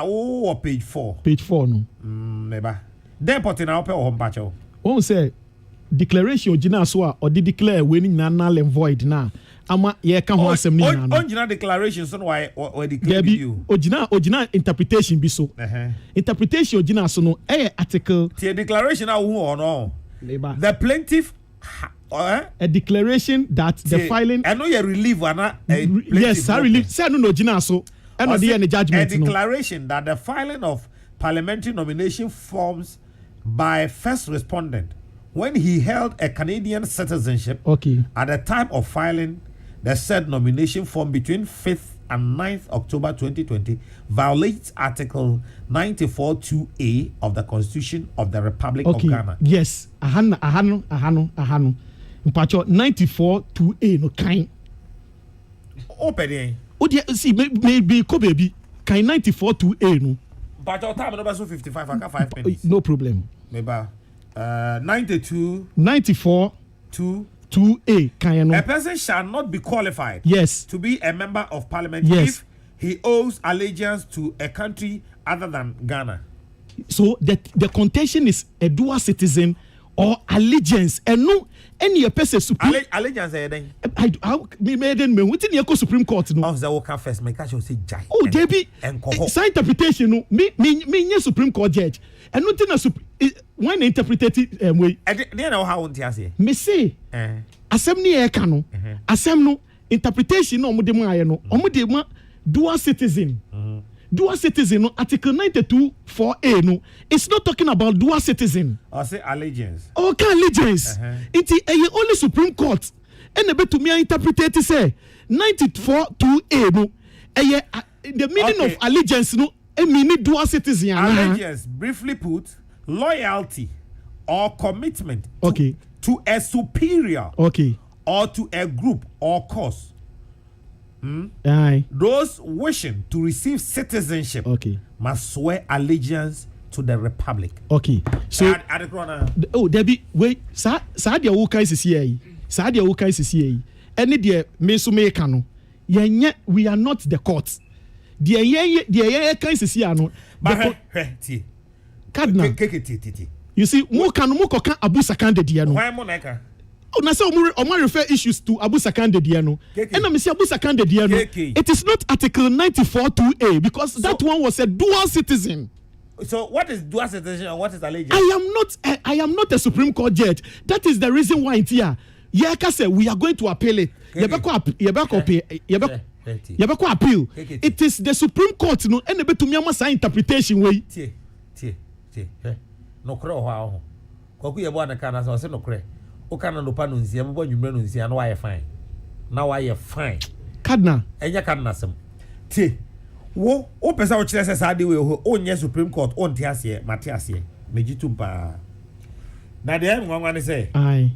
wo page 4 no neba deport na ope ho mpacho won say declaration gina so a or declare we ni na null and void na ama ye ka ho asem ni na no original declaration so why we declare you original interpretation bi so interpretation gina so no article the declaration na wo no the plaintiff a declaration that the filing I know you relief ana yes I relief say no gina so and no the judgment a declaration that the filing of parliamentary nomination forms by first respondent when he held a Canadian citizenship at the time of filing the said nomination form between 5th and 9th October 2020 violates Article 94(2)(a) of the Constitution of the Republic of Ghana. Yes, ahano. Mpacho 94(2)(a) no kind. Open. Oh dear, see maybe ko baby kind 94(2)(a) no. But your time number so 55 I got 5 minutes. No problem. Maybe 92 94 2A kind no. A person shall not be qualified yes to be a member of parliament if he owes allegiance to a country other than Ghana. So the contention is a dual citizen or allegiance and no any person supreme allegiance I me wetin ye Supreme Court no of the worker first make sure say jai oh debi sign interpretation no me Supreme Court judge and nothing na when interpreted way they know how won't you me say asem ni e ka no asem no interpretation no omode mu aye no omode ma dual citizen dual citizen no article 92(4)(a) no it's not talking about dual citizen or say allegiance allegiance it only Supreme Court and the to me interpret say 94(2)(a) no the meaning of allegiance no e mean dual citizen allegiance briefly put loyalty or commitment to a superior or to a group or cause. Those wishing to receive citizenship must swear allegiance to the republic. So Debbie, wait, Sadia Wuka is here. Sadia Wuka is here. Any dear Mesume Kano. We are not the court. Dear is here. No, Cardinal. You see, Muka Abu Sakande Diano. Why Moneka? Oh, na say Omar refer issues to Abu Sakande Diano. And I say Abu Sakande Diano. It is not Article 94(2)(a) because that one was a dual citizen. So what is dual citizen and what is allegiance? I am not a Supreme Court judge. That is the reason why it's here. Yeka say we are going to appeal it. Yebeko appeal. It is the Supreme Court no and be to me am sign interpretation way. Tie. No kro ho. Koku yebo na kana so no kre. O kana no pa no nsia mo nwumre no nsia na why fine. Na why fine. Cardinal. Enya Cardinal sem. Tie. Wo o pesa o kire se sa de we o onye Supreme Court on tie ase mate ase mejitu pa na de nwanwa ne say ai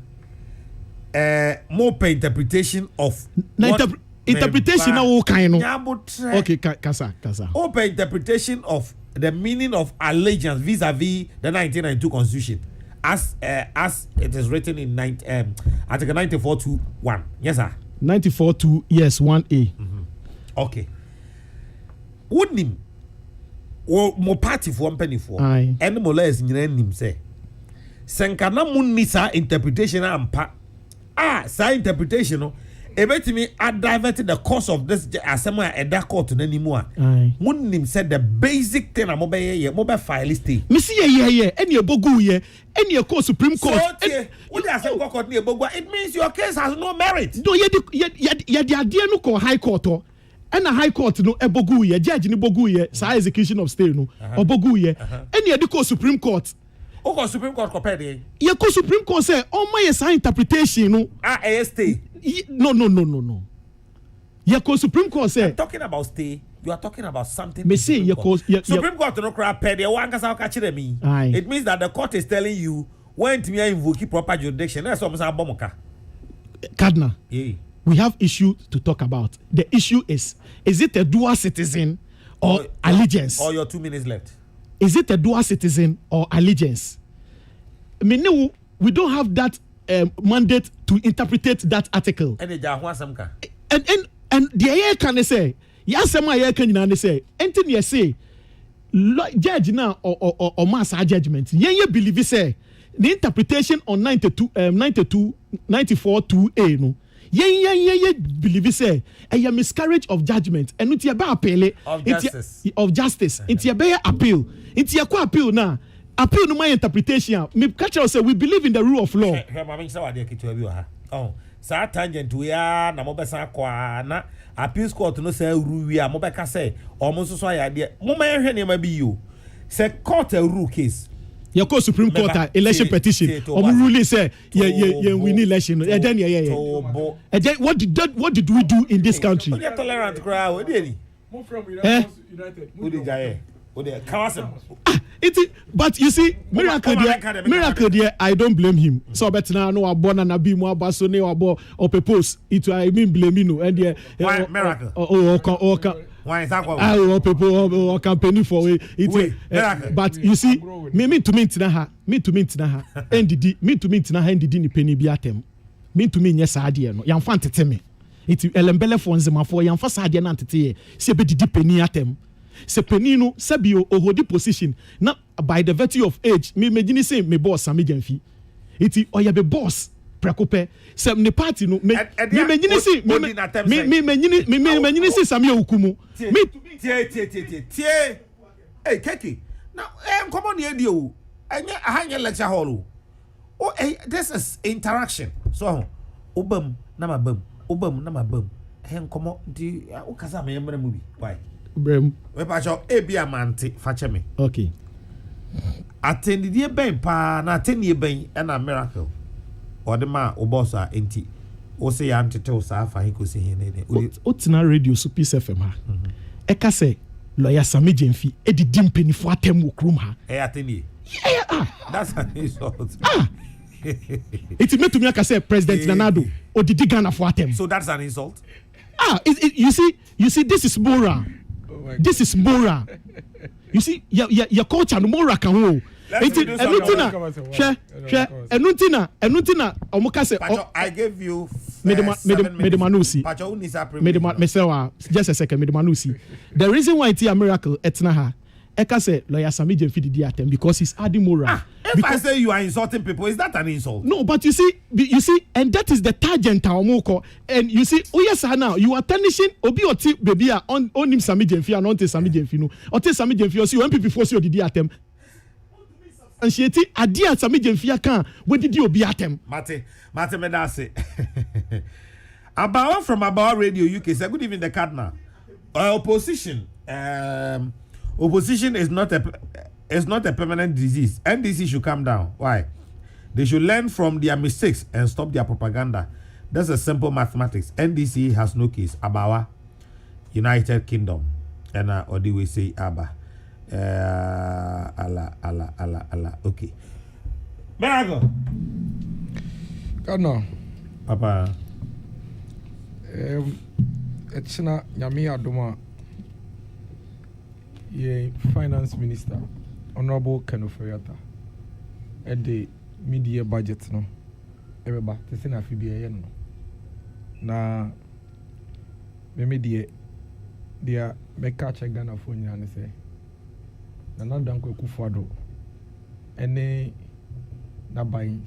more per interpretation of interpretation na wo kan no. Nyabotre. Okay, kasa. Open interpretation of the meaning of allegiance vis-a-vis the 1992 Constitution, as it is written in Article 94(2)(1). Yes, sir. 94(2) yes 1A. Okay. Wouldn't mo party for one penny for and mo lawyers nyina nim say senkana munni sa interpretation ampa sa interpretation no ebetimi divert the course of this asema eda court na nimu a munnim said the basic thing mo be file stay me see ye eni ebogu ye eni e Supreme Court so what dey say court ni ebogu it means your case has no merit no ye the ade no ko high court o and a high court no ebogu ye judge ni bogu ye sa execution of stay no obogu ye eni e ko Supreme Court o Supreme Court ko pede ye ko Supreme Court say o ma ye sa interpretation no stay no ye ko Supreme Court say talking about stay you are talking about something me say ye ko Supreme Court no cry pede wan ka sa ka kire me it means that the court is telling you when to invoke proper jurisdiction that's what I'm bomoka Cardinal we have issue to talk about. The issue is it a dual citizen or allegiance? Or your 2 minutes left. Is it a dual citizen or allegiance? I mean, no, we don't have that mandate to interpret that article. And the air can say, yes, some air can say, anything you say, judge now or mass judgment. You believe say the interpretation on 94(2)(A) no. Ye believe say a miscarriage of judgment and it be appeal of justice it be appeal it ye kwa appeal na appeal no my interpretation me catch us say we believe in the rule of law sa tangent we ya na mo besa kwa na appeal court no say rule we mo be ka say o mo so ya de mo ma hwe ne ma bi yo say court a rule case your Supreme Court election petition ruling say we need election and then what did we do in this country tolerant crowd but you see miracle there I don't blame him so but now no born and abi mo abaso ne abo or propose it I mean blame no and miracle why is that what people campaigning for it but you see me to me ha ndidi me to me ha ndidi ni penny bi atem me to me nya saade no yamfa ntete me it elembele for nzemafo yamfa saade na ntete ye se be didi penny atem se penny no sabio ohodi position na by the virtue of age me imagine say me boss Sammy Gyamfi it oya be boss prekope se me party no me imagine say me imagine say Sammy Okumu me tie hey keki now come on here dio anya ahanya lecture hall oh this is interaction so obam na mabam come on di o kasa me yemre mu bi why brem we pa cho e bia mante fa che me okay attendie ben pa na attendie ben na miracle odema obosa enti o se ya ntete o sa fa hiko se hin ne o tina radio so Peace FM ha e ka se lawyer Sammy Gyamfi e di dimpeni fo atem wo krum ha e attendie that's an insult it me to me aka say President Nanado o di Ghana fo atem so that's an insult you see this is moral this is moral you see your culture no moral kan ho Enuntina omuka say I gave you Medemanusi just a second Medemanusi the reason why it's a miracle etna ha eka say lawyer Sammy Gyamfi did attempt because he's adding moral if I say you are insulting people is that an insult no but you see and that is the tangent omoko and you see yes now you are tarnishing obi oti baby on him Sammy Gyamfi and on Sammy Gyamfi no oti Sammy Gyamfi see when people force you did attempt and she adia Sammy Gyamfi aka we did obi atem mate me da say Abawa from Abawa Radio UK say good evening the Cardinal opposition is not a permanent disease. NDC should calm down. Why? They should learn from their mistakes and stop their propaganda. That's a simple mathematics. NDC has no case. Abawa, United Kingdom, and or do we say Abba? Allah. Okay. Miracle. God no. Papa. Echina nyame adoma ye finance minister honorable Kenoferiata at the mid-year budget no everybody te na fibia no na me dia meka check Ghana for nyina ne say na Danko Akufo-Addo ene na ban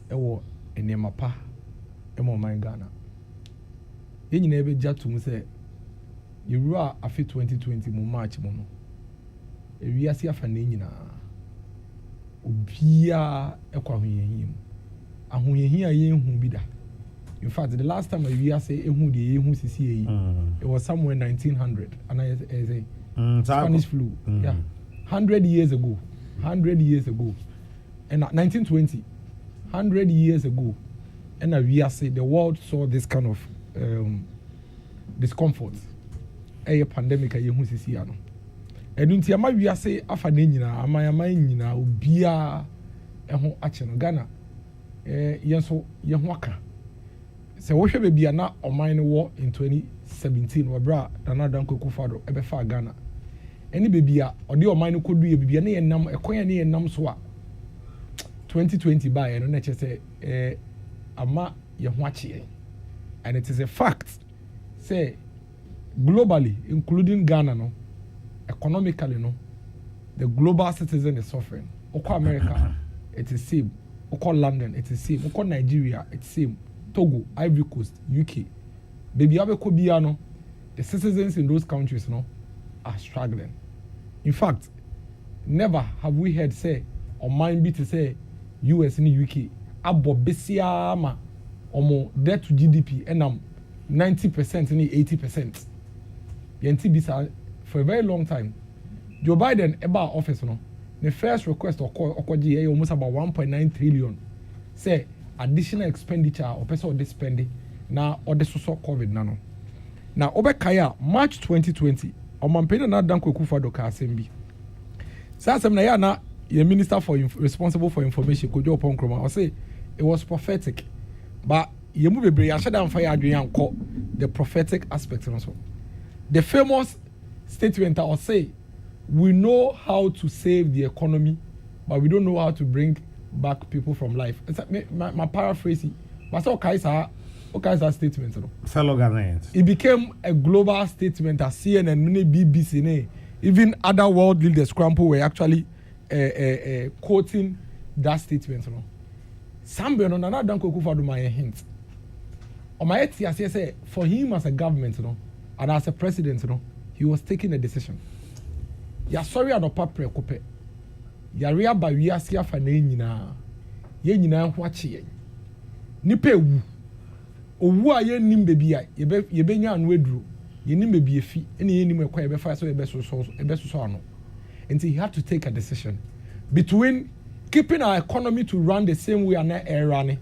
ewo enema pa emo man Ghana yenyina ebe jatum say yewura afi 2020 mu March mu no ewiase afa na nyina obia ekwa hoyehim ahoyehia yehu bi da. In fact, the last time we say ehu de ehu sisi it was somewhere 1900 and I say Spanish flu. Yeah. 100 years ago. 100 years ago. And 1920 100 years ago. And we say the world saw this kind of discomfort. A pandemic ehu sisi ano. And unti ama we say afa na nyina ama nyina obia ehu ache no Ghana yenso yehu aka. So what should be na Oman war in 2017 wabra Nana Danko Akufo-Addo ebefa Ghana any baby or the Oman could do baby na enam ekonya na enam so a 2020 buy no na say ama ye ho ache and it is a fact say globally including Ghana no economically no the global citizen is suffering oko America it is same oko London it is same oko Nigeria it is same Togo, Ivory Coast, UK. Baby Abekobia no, the citizens in those countries no are struggling. In fact, never have we heard say or mind be to say US and UK abo besiama omo debt to GDP and 90% and 80%. Yenti bisa for a very long time. Joe Biden eba office no, the first request okoji almost about 1.9 trillion. Say additional expenditure or person or this spending now or the social COVID nano. Now Obekaya March 2020 or Mampena na Danko Akufo-Addo ka asembi. Sa asem na ya na the minister for responsible for information Kojo Oponkroma or say it was prophetic. But ye move bebre ya shada mfa ya adwen anko the prophetic aspect also. The famous statement or say we know how to save the economy but we don't know how to bring back people from life. It's my paraphrasing. But okay, statement. Fellow Ghanaians. It became a global statement as CNN, many BBC, even other world leaders, Scramble, were actually quoting that statement. Somebody on another Danko Akufo-Addo my hint. On my I say for him as a government, and as a president, he was taking a decision. Yeah, sorry, I don't papre kope. Yarea ba wiase afa na nyina ye nyina ho ache ye nipa ewu owu a ye nim bebi a ye benya anu eduro ye nim bebi efi ene ye nim ekwa ye be fa so ye be so ano and he had to take a decision between keeping our economy to run the same way and running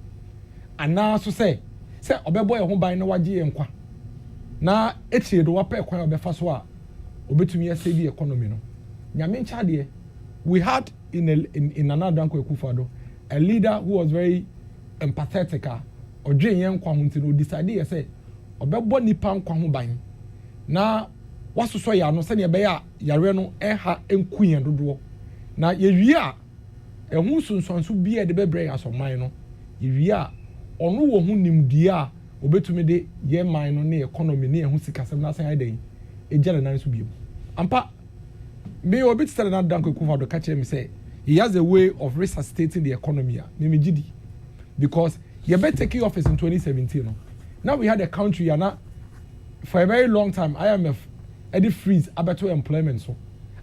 and now so say obebo ye ho ban na waje ye nkwa na etie do wape ekwa ye be fa so a obetumi ye save the economy no nyame ncha de we had in Nana Danko Akufo-Addo a leader who was very empathetic or dwen yen kwa ho ntino decide say obebo nipa nkwa ho ban na wasoso ya no se ne be ya yare no ha enkuyen dodo na ye wi a ehun sunsonso bi e de bebre asoman no ye wi a ono wo hu nimdie a obetumi de ye man no na economy na ehun sikasem na san adan ejale nan so biem ampa me obi tell na Danko Akufo-Addo catch him say he has a way of resuscitating the economy me gidi because you better take office in 2017 no? Now we had a country and for a very long time IMF had freeze about employment so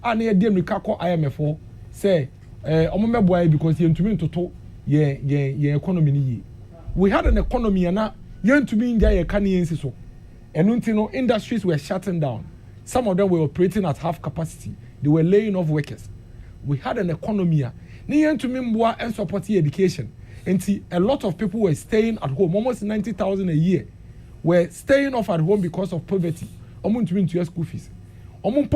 and they dem call IMF for say omomeboy because you ntumi ntoto ye economy ni we had an economy and you ntumi ndia ye kaniensi so enu ntino industries were shutting down. Some of them were operating at half capacity. They were laying off workers. We had an economy. And supporting education. And a lot of people were staying at home. Almost 90,000 a year were staying off at home because of poverty. Almost to your school fees. Almost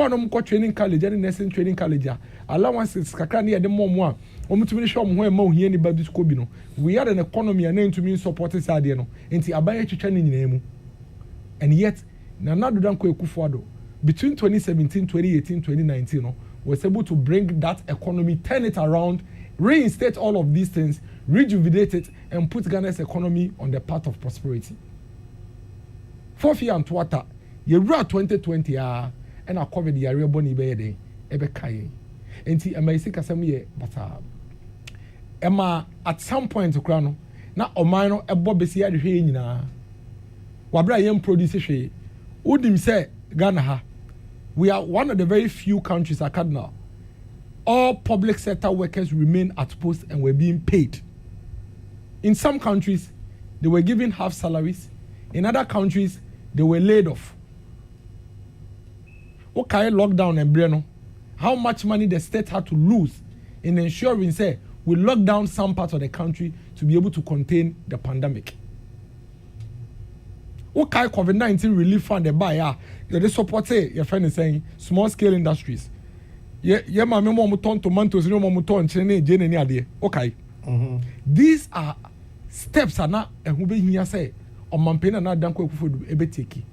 training college and nursing training college. Allowances kakra near the mom. Almost to show where more here in Baby Scobino. We had an economy and then to mean supporting Sadiano. And the Abaya training in and yet Nana Addo Dankwa Akufo-Addo between 2017, 2018, 2019 was able to bring that economy, turn it around, reinstate all of these things, rejuvenate it, and put Ghana's economy on the path of prosperity. 4th year and quarter, year 2020 and a COVID year boni be ebe kai. Enti ema isi kasem ye bata. Ema at some point krano na oman no ebo besi ya hwe nyina. Wabra yem produce hwe. Udim say Ghana ha. We are one of the very few countries at Cardinal. All public sector workers remain at post and were being paid. In some countries, they were given half salaries. In other countries, they were laid off. What kind of lockdown and Breno? How much money the state had to lose in ensuring, say, we lock down some parts of the country to be able to contain the pandemic? What kind of COVID-19 relief fund they buy? They support, your friend is saying, small scale industries. Yeah, my mom turn tomatoes, no mom turn Jenny idea. Okay. These are steps are not and who be here say on Mampena na Dankwa Akufo-Addo ebe take.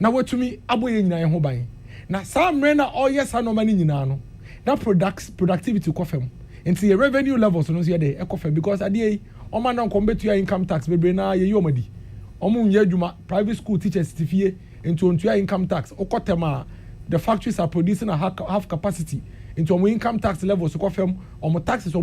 Now what to me aboye nyina ho ban. Na some rena all yes no money nyina no. Na productivity kofem. Nti your revenue levels no so dey ekofem because adie o man don come to your income tax bebre na ye yomadi. Omo nye adwuma private school teachers tifie into onto your income tax okotema. The factories are producing a half capacity into our income tax levels. So, our taxes, our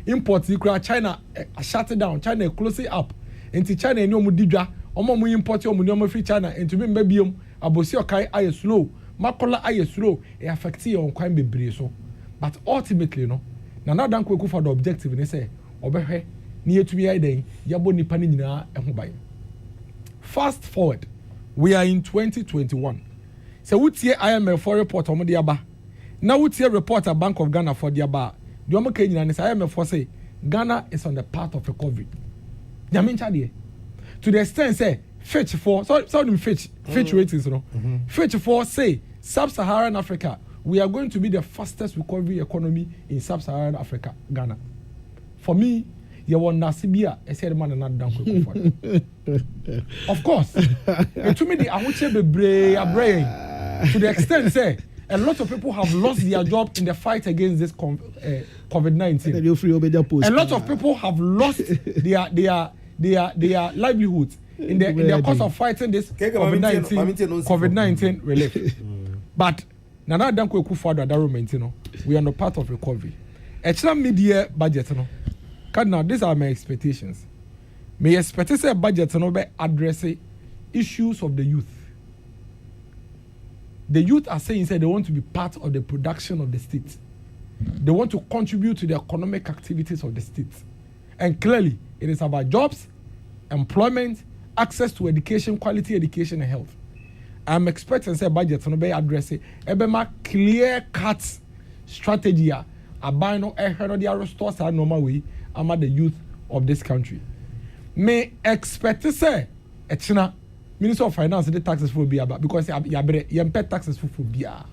imports, China shut it down. China closing up. Into China, and you didra. Omo import your free China. And to me, maybe abosi kai aye slow. Makola aye slow. It affects you on crime be so. But ultimately, no. Nana Dankwa Akufo-Addo objective. And they say, obehe near to me day. Yabo ni pani na ehubai. Fast forward, we are in 2021. So we see IMF for report on the aba. Now we see report at Bank of Ghana for the aba. The Omo Kenya and IMF for say Ghana is on the path of recovery. To the extent say Fitch for Fitch ratings no. Fitch for say Sub-Saharan Africa we are going to be the fastest recovery economy in Sub-Saharan Africa, Ghana. For me, you want Nasibia, I said man not down of course. And to me the Ahuche be to the extent say a lot of people have lost their job in the fight against this COVID-19. A lot of people have lost their livelihoods in the course of fighting this COVID-19 relief. But Nana Dankwa Akufo-Addo we are on the path of recovery. Extra mid-year budget now these are my expectations. May expect say budget be address issues of the youth. The youth are saying they want to be part of the production of the state. They want to contribute to the economic activities of the state. And clearly, it is about jobs, employment, access to education, quality education and health. I'm expecting say budget to be addressing a clear-cut strategy about no restore our normal way among the youth of this country. May expect to say China Minister of Finance the taxes for be about because you pay taxes for bia.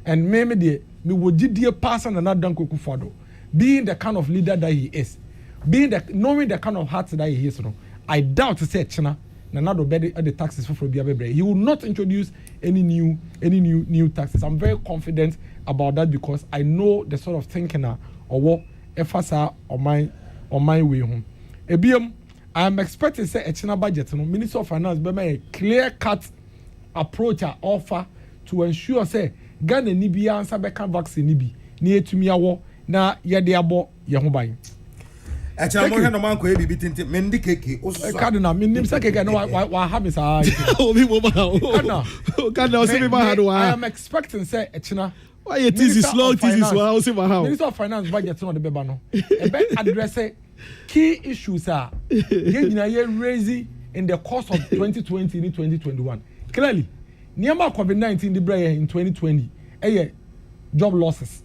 And maybe me would dear person and not Dankwa Akufo-Addo, being the kind of leader that he is, knowing the kind of heart that he is, I doubt to say China Nanado better the taxes for bia. He will not introduce any new taxes. I'm very confident about that because I know the sort of thinking or what FSA on my way home. I'm expecting say a China budget, Minister of Finance be a clear-cut approach or offer to ensure say Ghana ni bi answer be can vaccine ni bi na etumi awo na ye de abo ye ho ban. Actually, I'm no man ko e bibi tinti mendi keke osusa. Cardinal menim say keke no wa have is ah. Obi mo ba o. Cardinal say me ba ha do wa. I am expecting say a China why it is slow this wa o say ma how. Minister of Finance budget no de be ba no. E be address key issues are raising in the course of 2020 and 2021. Clearly, Niama COVID-19 the brain in 2020, job losses.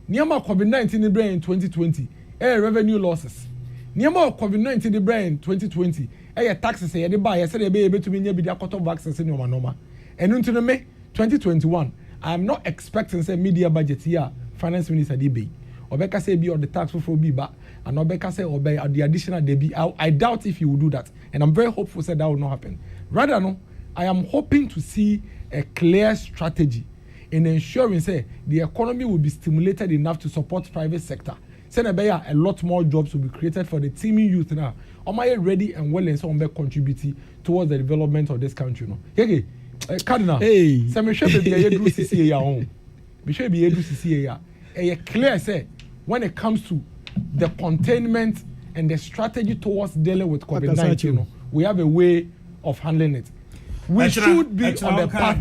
Niama COVID-19 the brain in 2020, revenue losses. Niama COVID-19 the brain in 2020, taxes the buy. I said they be able to be near the quarter vaccines in normal. And into the May 2021, I am not expecting say media budget here. Finance Minister DB. Obeka say be on the tax for be back. and Obeka say obey the additional debit. I doubt if he will do that, and I'm very hopeful that will not happen. Rather, no, I am hoping to see a clear strategy in ensuring say the economy will be stimulated enough to support private sector. Say a lot more jobs will be created for the teeming youth now. Am I ready and well and so on contributing towards the development of this country? No, okay, Cardinal. Hey, so me sure be a do CCA ya home. Me sure be a do CCA ya. A clear say when it comes to the containment and the strategy towards dealing with COVID-19, we have a way of handling it. We should be on the path.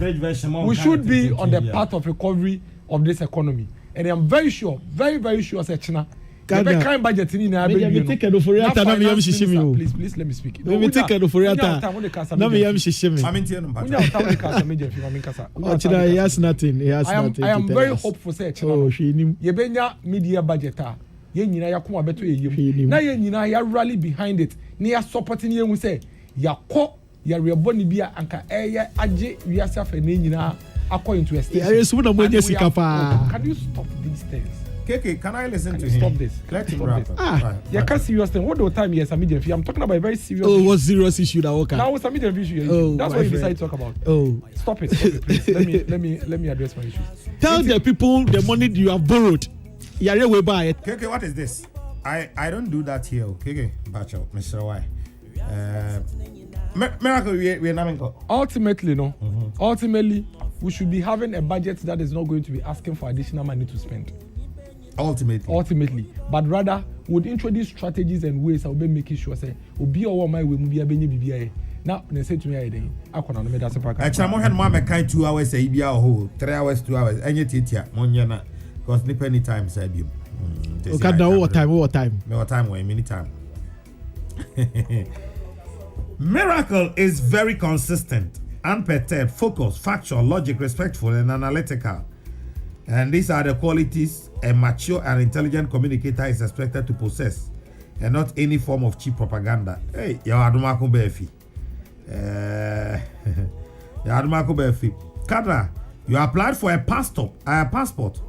We should be on the path of recovery of this economy, and I'm very sure, very very sure, say China. Please let me speak. I am very hopeful, say China. Media budget. Nyina yakoma beto yeyim na nyina ya rally behind it na ya supporting you say yakọ ya reboni bia anka eye age wiase afa na nyina according to a state. Can you stop these things? KK, can I listen to him? Stop this. Let him wrap up. You can't serious thing. What the time yes, I'm talking about a very serious issue. What serious issue that okay? Now it's a medium issue. That's what you decide to talk about. Stop it, please. let me address my issue. Tell the people the money you have borrowed. Way buy it. KK, what is this? I don't do that here. KK, Bacho, Mr. Y. Miracle, we're not. Ultimately, no. Ultimately, we should be having a budget that is not going to be asking for additional money to spend. Ultimately, but rather would introduce strategies and ways I will be making sure say obi owo my way mu bia benye bibia now they say to me again akona no me da sepa ka mo hen mo kind 2 hours e bia ho 3 hours 2 hours enye titia monya na because nipa any time say bi okay da what time when many time. Miracle is very consistent, unperturbed, focused, factual, logic, respectful and analytical. And these are the qualities a mature and intelligent communicator is expected to possess, and not any form of cheap propaganda. Hey, Adumako Befi. Adumako Befi. Kadra, you applied for a passport.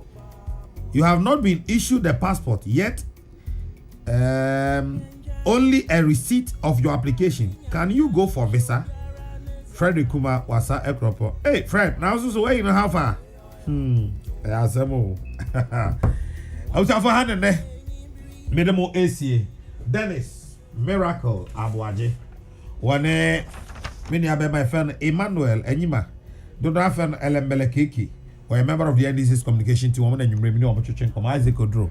You have not been issued a passport yet. Only a receipt of your application. Can you go for visa? Frederick Kuma Wasa Ekropo. Hey, Fred, now so where you know how far? I was for hand there. Minimum ACA. Dennis Miracle Abuaje. One many abe my friend Emmanuel Enyima. Don't have friend Elembele Kiki. Or a member of the NDC's communication team. Woman and you remember on Chuchen come Isaac Odro.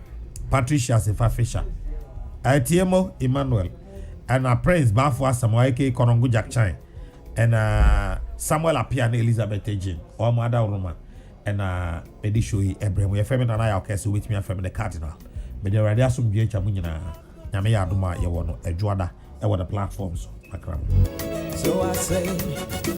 Patricia Sefa Fisher. ITMO Emmanuel. And our prince Bafwa Samoake Korongu Jack Chine. And Samuel Apiane Elizabeth Ejin. Or Mother Roman. And medi show yi Abraham we femi na ya okese with me afem the cardinal me dey ready asum bia chamu nyina nyame ya adoma ye wo no adwoada e wo the platforms akram. So I say